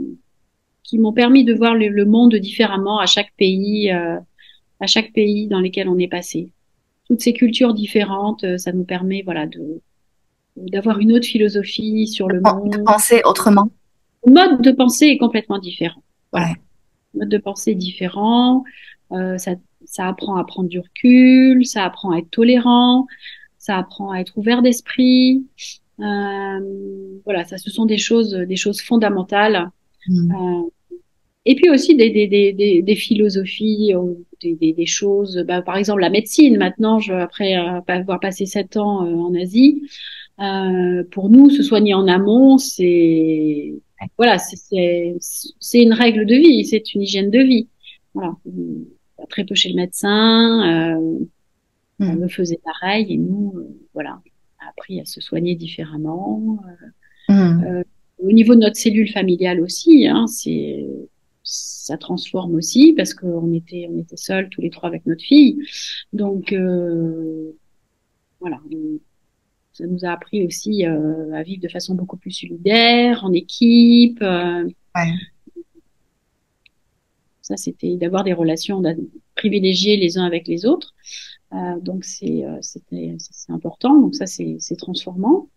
Speaker 2: qui m'ont permis de voir le monde différemment à chaque pays dans lesquels on est passé. Toutes ces cultures différentes, ça nous permet, voilà, d'avoir une autre philosophie sur le
Speaker 1: De
Speaker 2: monde.
Speaker 1: penser autrement?
Speaker 2: Le mode de pensée est complètement différent. Voilà.
Speaker 1: Ouais.
Speaker 2: Le mode de pensée est différent. Ça apprend à prendre du recul, ça apprend à être tolérant, ça apprend à être ouvert d'esprit. Voilà, ça, ce sont des choses fondamentales.
Speaker 1: Mm.
Speaker 2: Euh, et puis aussi des philosophies, des choses. Bah, par exemple, la médecine. Maintenant, après avoir passé 7 ans en Asie, pour nous, se soigner en amont, c'est voilà, c'est une règle de vie, c'est une hygiène de vie. Voilà, on va très peu chez le médecin, on
Speaker 1: Mm.
Speaker 2: le faisait pareil et nous, voilà, on a appris à se soigner différemment.
Speaker 1: Mm.
Speaker 2: Au niveau de notre cellule familiale aussi, hein, ça transforme aussi parce qu'on était seuls tous les trois avec notre fille, donc voilà. Ça nous a appris aussi à vivre de façon beaucoup plus solidaire, en équipe.
Speaker 1: Ouais.
Speaker 2: Ça, c'était d'avoir des relations privilégiées les uns avec les autres. Donc, c'est important. Donc, ça, c'est transformant.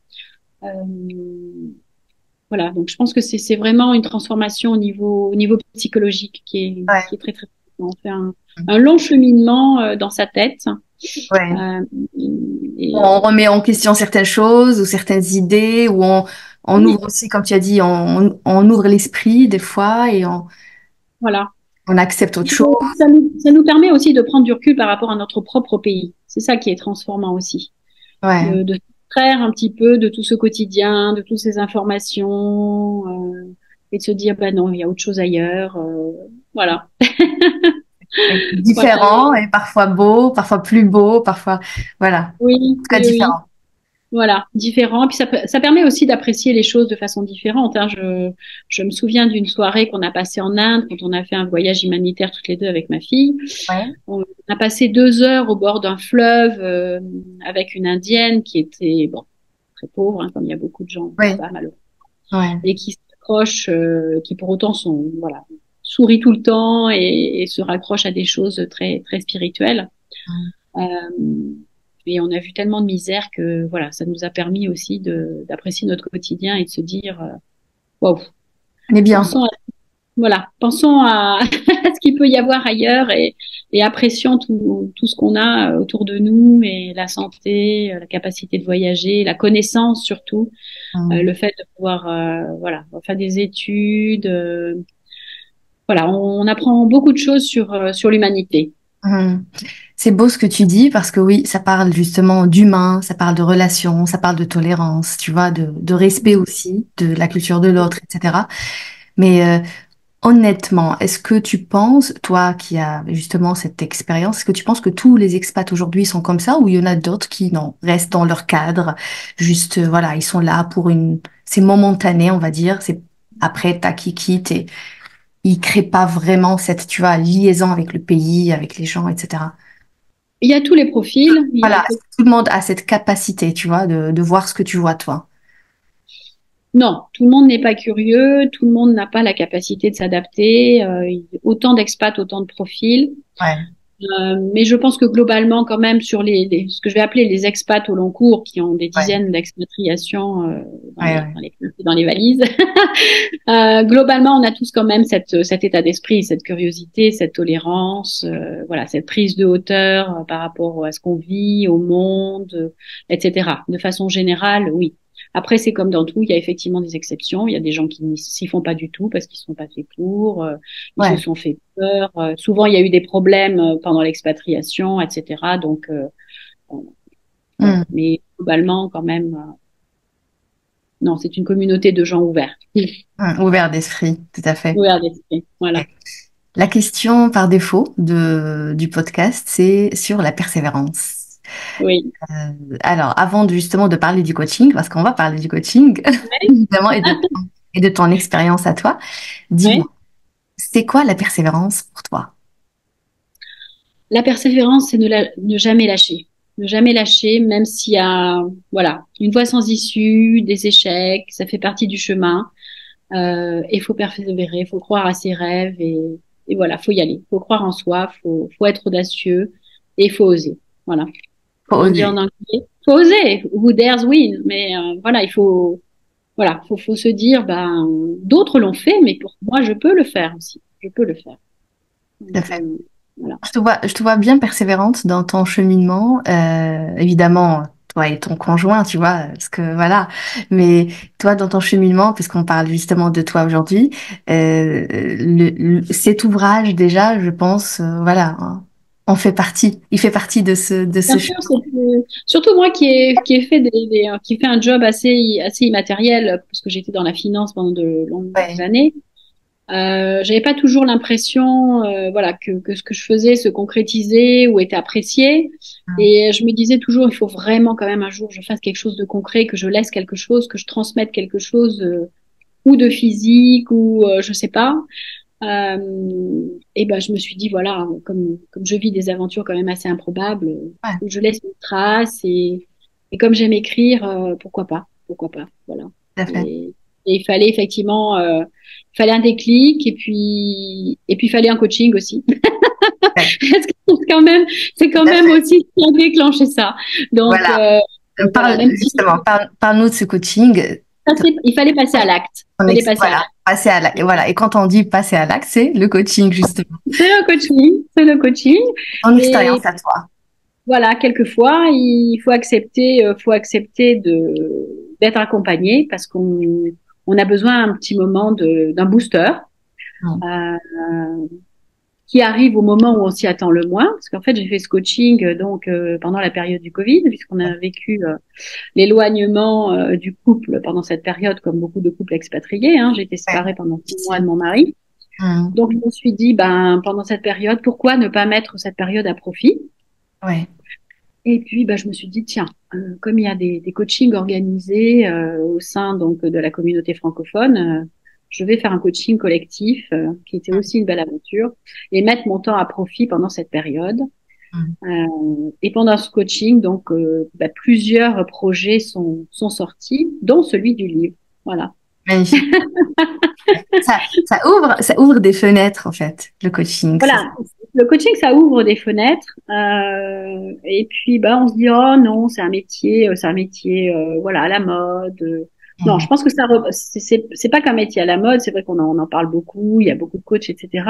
Speaker 2: Euh, voilà. Donc, je pense que c'est vraiment une transformation au niveau psychologique qui
Speaker 1: Ouais.
Speaker 2: est très, très important. On fait un long cheminement dans sa tête.
Speaker 1: Ouais.
Speaker 2: Euh,
Speaker 1: On
Speaker 2: et
Speaker 1: remet en question certaines choses ou certaines idées, ou on
Speaker 2: oui,
Speaker 1: ouvre aussi, comme tu as dit, on ouvre l'esprit des fois et
Speaker 2: voilà.
Speaker 1: on accepte autre chose.
Speaker 2: Ça nous permet aussi de prendre du recul par rapport à notre propre pays. C'est ça qui est transformant aussi.
Speaker 1: Ouais.
Speaker 2: De s'extraire un petit peu de tout ce quotidien, de toutes ces informations, et de se dire, bah non, il y a autre chose ailleurs. Voilà. Voilà.
Speaker 1: Différent et parfois beau, parfois plus beau, parfois, voilà,
Speaker 2: Oui,
Speaker 1: en tout cas
Speaker 2: oui, oui.
Speaker 1: différent.
Speaker 2: Voilà, différent. Puis ça permet aussi d'apprécier les choses de façon différente. Hein. Je me souviens d'une soirée qu'on a passée en Inde quand on a fait un voyage humanitaire toutes les deux avec ma fille.
Speaker 1: Ouais.
Speaker 2: On a passé 2 heures au bord d'un fleuve avec une Indienne qui était bon très pauvre, hein, comme il y a beaucoup de gens
Speaker 1: Oui,
Speaker 2: là-bas malheureusement,
Speaker 1: ouais.
Speaker 2: et qui s'accroche, qui pour autant sont voilà sourit tout le temps et se raccroche à des choses très très spirituelles. Euh, et on a vu tellement de misère que voilà, ça nous a permis aussi d'apprécier notre quotidien et de se dire waouh,
Speaker 1: On est bien.
Speaker 2: pensons à ce qu'il peut y avoir ailleurs et apprécions tout ce qu'on a autour de nous et la santé, la capacité de voyager, la connaissance surtout,
Speaker 1: Mm.
Speaker 2: le fait de pouvoir voilà, faire des études. Voilà, on apprend beaucoup de choses sur l'humanité.
Speaker 1: Mhm. C'est beau ce que tu dis parce que oui, ça parle justement d'humain, ça parle de relations, ça parle de tolérance, tu vois, de respect aussi de la culture de l'autre, etc. Mais honnêtement, est-ce que tu penses, toi qui as justement cette expérience, est-ce que tu penses que tous les expats aujourd'hui sont comme ça ou il y en a d'autres qui non, restent dans leur cadre, juste voilà, ils sont là pour c'est momentané, on va dire, c'est après tac, ils quittent et ils créent pas vraiment cette, tu vois, liaison avec le pays, avec les gens, etc.
Speaker 2: Il y a tous les profils. Il y a
Speaker 1: Voilà, tout le monde a cette capacité, tu vois, de voir ce que tu vois toi.
Speaker 2: Non, tout le monde n'est pas curieux, tout le monde n'a pas la capacité de s'adapter. Autant d'expats, autant de profils.
Speaker 1: Ouais,
Speaker 2: Mais je pense que globalement, quand même, sur ce que je vais appeler les expats au long cours, qui ont des
Speaker 1: ouais,
Speaker 2: dizaines d'expatriations
Speaker 1: ouais, ouais.
Speaker 2: dans les valises, globalement, on a tous quand même cet état d'esprit, cette curiosité, cette tolérance, voilà, cette prise de hauteur par rapport à ce qu'on vit, au monde, etc. De façon générale, oui. Après, c'est comme dans tout, il y a effectivement des exceptions. Il y a des gens qui n'y s'y font pas du tout parce qu'ils ne sont pas faits pour, ils se
Speaker 1: Ouais.
Speaker 2: sont fait peur. Souvent, il y a eu des problèmes pendant l'expatriation, etc. Donc, voilà.
Speaker 1: Hmm,
Speaker 2: Mais globalement, quand même, non, c'est une communauté de gens ouverts.
Speaker 1: ouvert d'esprit, tout à fait.
Speaker 2: Ouverts d'esprit. Voilà.
Speaker 1: Ouais. La question par défaut du podcast, c'est sur la persévérance.
Speaker 2: Oui.
Speaker 1: Alors, avant justement de parler du coaching, parce qu'on va parler du coaching, évidemment, et de ton expérience à toi, dis-moi,
Speaker 2: Ouais.
Speaker 1: c'est quoi la persévérance pour toi?
Speaker 2: La persévérance, c'est ne jamais lâcher. Ne jamais lâcher, même s'il y a, voilà, une voie sans issue, des échecs, ça fait partie du chemin. Il faut persévérer, il faut croire à ses rêves et voilà, faut y aller. Faut croire en soi, faut être audacieux et il faut oser. Voilà.
Speaker 1: Faut
Speaker 2: Comme on dit en
Speaker 1: oser.
Speaker 2: anglais, faut oser. Who dares win. Mais voilà, faut se dire, ben, d'autres l'ont fait, mais pour moi, je peux le faire aussi. Je peux le faire.
Speaker 1: Tout
Speaker 2: Donc,
Speaker 1: à fait.
Speaker 2: voilà.
Speaker 1: Je te vois bien persévérante dans ton cheminement. Évidemment, toi et ton conjoint, tu vois, parce que voilà. Mais toi, dans ton cheminement, puisqu'on parle justement de toi aujourd'hui, cet ouvrage déjà, je pense, voilà, hein, on fait partie. Il fait partie de
Speaker 2: Bien
Speaker 1: ce
Speaker 2: sûr,
Speaker 1: chemin.
Speaker 2: surtout moi qui ai fait qui fait un job assez immatériel parce que j'étais dans la finance pendant de longues
Speaker 1: Ouais.
Speaker 2: années. J'avais pas toujours l'impression, voilà, que ce que je faisais se concrétisait ou était apprécié. Et je me disais toujours, il faut vraiment quand même un jour je fasse quelque chose de concret, que je laisse quelque chose, que je transmette quelque chose, ou de physique ou je sais pas. Et ben je me suis dit voilà, comme je vis des aventures quand même assez improbables,
Speaker 1: Ouais,
Speaker 2: je laisse une trace et comme j'aime écrire, pourquoi pas, voilà.
Speaker 1: tout à fait.
Speaker 2: Et, et il fallait effectivement, il fallait un déclic et puis il fallait un coaching aussi.
Speaker 1: Ouais,
Speaker 2: Parce que c'est
Speaker 1: tout
Speaker 2: quand
Speaker 1: à
Speaker 2: même
Speaker 1: fait.
Speaker 2: aussi ce qui a déclenché ça. Donc
Speaker 1: Voilà.
Speaker 2: voilà,
Speaker 1: Parle,
Speaker 2: même si
Speaker 1: justement, parle-nous de ce coaching.
Speaker 2: il fallait passer à l'acte, il fallait passer à
Speaker 1: Voilà, passer à l'acte. Et voilà. Et quand on dit passer à l'acte, c'est le coaching, justement.
Speaker 2: c'est le coaching.
Speaker 1: Ton
Speaker 2: Et
Speaker 1: expérience à toi.
Speaker 2: voilà, quelquefois, il faut accepter d'être accompagné parce on a besoin un petit moment d'un booster
Speaker 1: Mm.
Speaker 2: euh, qui arrive au moment où on s'y attend le moins. Parce qu'en fait, j'ai fait ce coaching pendant la période du Covid, puisqu'on a vécu l'éloignement du couple pendant cette période, comme beaucoup de couples expatriés. Hein. J'ai été
Speaker 1: Ouais,
Speaker 2: séparée pendant 6 mois de
Speaker 1: difficile.
Speaker 2: mon mari.
Speaker 1: Mm.
Speaker 2: Donc, je me suis dit, ben, pendant cette période, pourquoi ne pas mettre cette période à profit?
Speaker 1: Ouais.
Speaker 2: Et puis, bah, je me suis dit, tiens, comme il y a des coachings organisés au sein donc de la communauté francophone, je vais faire un coaching collectif qui était aussi une belle aventure et mettre mon temps à profit pendant cette période.
Speaker 1: Mm.
Speaker 2: Et pendant ce coaching, donc, bah, plusieurs projets sont sortis, dont celui du livre. Voilà.
Speaker 1: Magnifique. Ça ouvre des fenêtres, en fait, le coaching. C'est ça.
Speaker 2: Voilà, le coaching, ça ouvre des fenêtres. Et puis, bah, on se dit, oh non, c'est un métier, voilà, à la mode. Non,
Speaker 1: Mm.
Speaker 2: je pense que c'est pas qu'un métier à la mode. C'est vrai on en parle beaucoup. Il y a beaucoup de coachs, etc.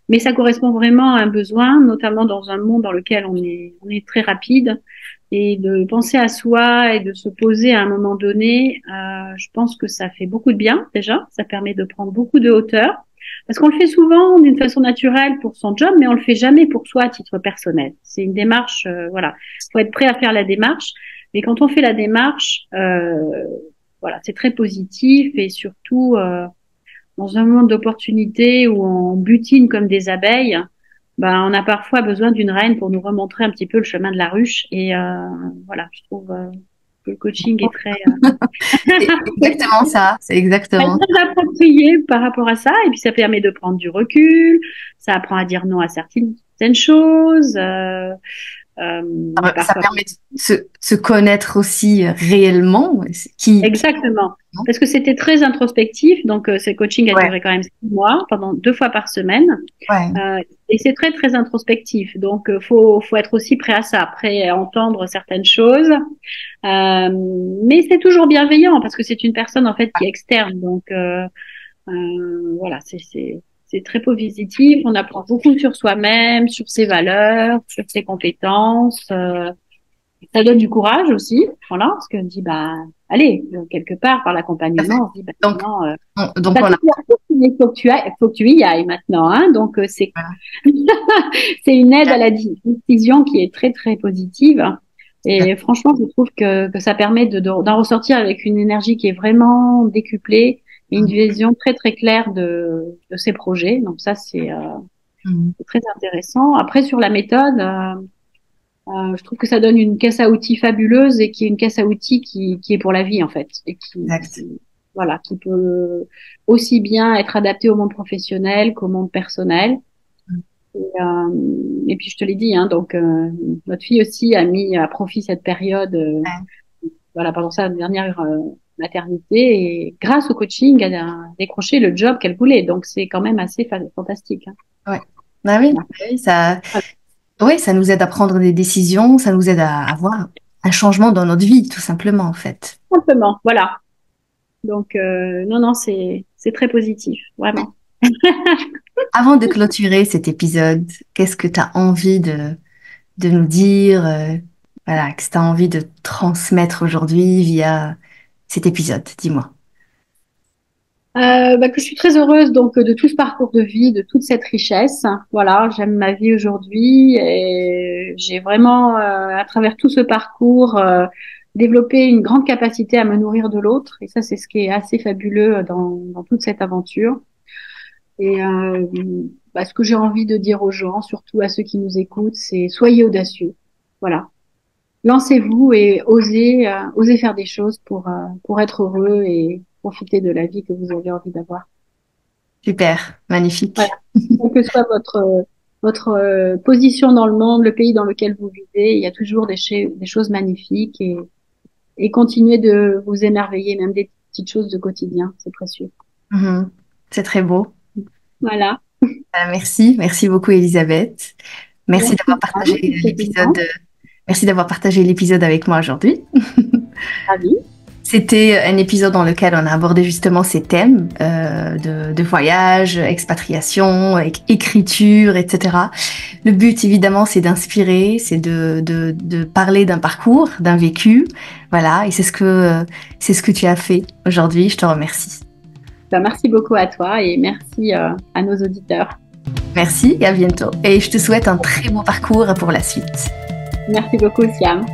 Speaker 2: Mais ça correspond vraiment à un besoin, notamment dans un monde dans lequel on est très rapide. Et de penser à soi et de se poser à un moment donné, je pense que ça fait beaucoup de bien déjà. Ça permet de prendre beaucoup de hauteur Parce qu'on le fait souvent d'une façon naturelle pour son job, mais on le fait jamais pour soi à titre personnel. C'est une démarche, voilà. Faut être prêt à faire la démarche. Mais quand on fait la démarche, voilà, c'est très positif et surtout dans un monde d'opportunités où on butine comme des abeilles, ben on a parfois besoin d'une reine pour nous remontrer un petit peu le chemin de la ruche. Et voilà, je trouve que le coaching est très
Speaker 1: C'est exactement ça, c'est exactement.
Speaker 2: très approprié par rapport à ça. Et puis ça permet de prendre du recul, ça apprend à dire non à certaines choses.
Speaker 1: Ça
Speaker 2: Parfois
Speaker 1: permet de se connaître aussi réellement,
Speaker 2: exactement. Parce que c'était très introspectif, donc ce coaching a
Speaker 1: ouais,
Speaker 2: duré quand même 6 mois, pendant 2 fois par semaine.
Speaker 1: ouais.
Speaker 2: Et c'est très très introspectif, donc faut être aussi prêt à ça, prêt à entendre certaines choses. Mais c'est toujours bienveillant parce que c'est une personne en fait qui est externe, donc voilà, c'est très positif. On apprend beaucoup sur soi-même, sur ses valeurs, sur ses compétences. Ça donne du courage aussi, voilà, parce qu'on dit bah allez, quelque part par
Speaker 1: Tout à fait.
Speaker 2: l'accompagnement, on se dit bah
Speaker 1: Donc,
Speaker 2: maintenant
Speaker 1: donc
Speaker 2: t'as
Speaker 1: on
Speaker 2: tout
Speaker 1: a,
Speaker 2: perdu, mais faut que tu y ailles maintenant, hein. Donc c'est
Speaker 1: voilà.
Speaker 2: c'est une aide à la décision qui est très très positive. Et franchement, je trouve que ça permet d'en ressortir avec une énergie qui est vraiment décuplée et une vision très très claire de ses projets. Donc ça,
Speaker 1: Mhm.
Speaker 2: c'est très intéressant. Après, sur la méthode, je trouve que ça donne une caisse à outils fabuleuse et qui est une caisse à outils qui est pour la vie en fait et
Speaker 1: Exact.
Speaker 2: voilà, qui peut aussi bien être adapté au monde professionnel qu'au monde personnel. Et puis je te l'ai dit, hein, donc notre fille aussi a mis à profit cette période,
Speaker 1: Ouais.
Speaker 2: voilà, pendant sa dernière maternité et grâce au coaching, elle a décroché le job qu'elle voulait. Donc c'est quand même assez fantastique. Hein.
Speaker 1: Ouais. Bah oui,
Speaker 2: Voilà.
Speaker 1: oui, oui, ça nous aide à prendre des décisions, ça nous aide à avoir un changement dans notre vie, tout simplement, en fait.
Speaker 2: Simplement, voilà. Donc non, non, c'est très positif, vraiment.
Speaker 1: Avant de clôturer cet épisode, qu'est-ce que tu as envie de nous dire, voilà, que tu as envie de transmettre aujourd'hui via cet épisode? Dis-moi.
Speaker 2: Bah, que je suis très heureuse donc de tout ce parcours de vie, de toute cette richesse. Voilà, j'aime ma vie aujourd'hui et j'ai vraiment, à travers tout ce parcours, développé une grande capacité à me nourrir de l'autre. Et ça, c'est ce qui est assez fabuleux dans toute cette aventure. Et bah, ce que j'ai envie de dire aux gens, surtout à ceux qui nous écoutent, c'est soyez audacieux. Voilà, lancez-vous et osez faire des choses pour être heureux et profiter de la vie que vous avez envie d'avoir.
Speaker 1: Super,
Speaker 2: Voilà.
Speaker 1: magnifique.
Speaker 2: Quelle que soit votre position dans le monde, le pays dans lequel vous vivez, il y a toujours des choses magnifiques et continuez de vous émerveiller, même des petites choses de quotidien, c'est précieux.
Speaker 1: Mhm. C'est très beau.
Speaker 2: Voilà.
Speaker 1: Merci, merci beaucoup, Elisabeth. Merci d'avoir
Speaker 2: Merci,
Speaker 1: partagé
Speaker 2: Anne, c'était
Speaker 1: l'épisode. Merci d'avoir partagé l'épisode avec moi aujourd'hui.
Speaker 2: ravie.
Speaker 1: C'était un épisode dans lequel on a abordé justement ces thèmes de voyage, expatriation, écriture, etc. Le but, évidemment, c'est d'inspirer, c'est de parler d'un parcours, d'un vécu. Voilà, et c'est ce que tu as fait aujourd'hui. Je te remercie.
Speaker 2: Ben, merci beaucoup à toi et merci à nos auditeurs.
Speaker 1: Merci et à bientôt. Et je te souhaite un très beau parcours pour la suite.
Speaker 2: Merci beaucoup, Siam.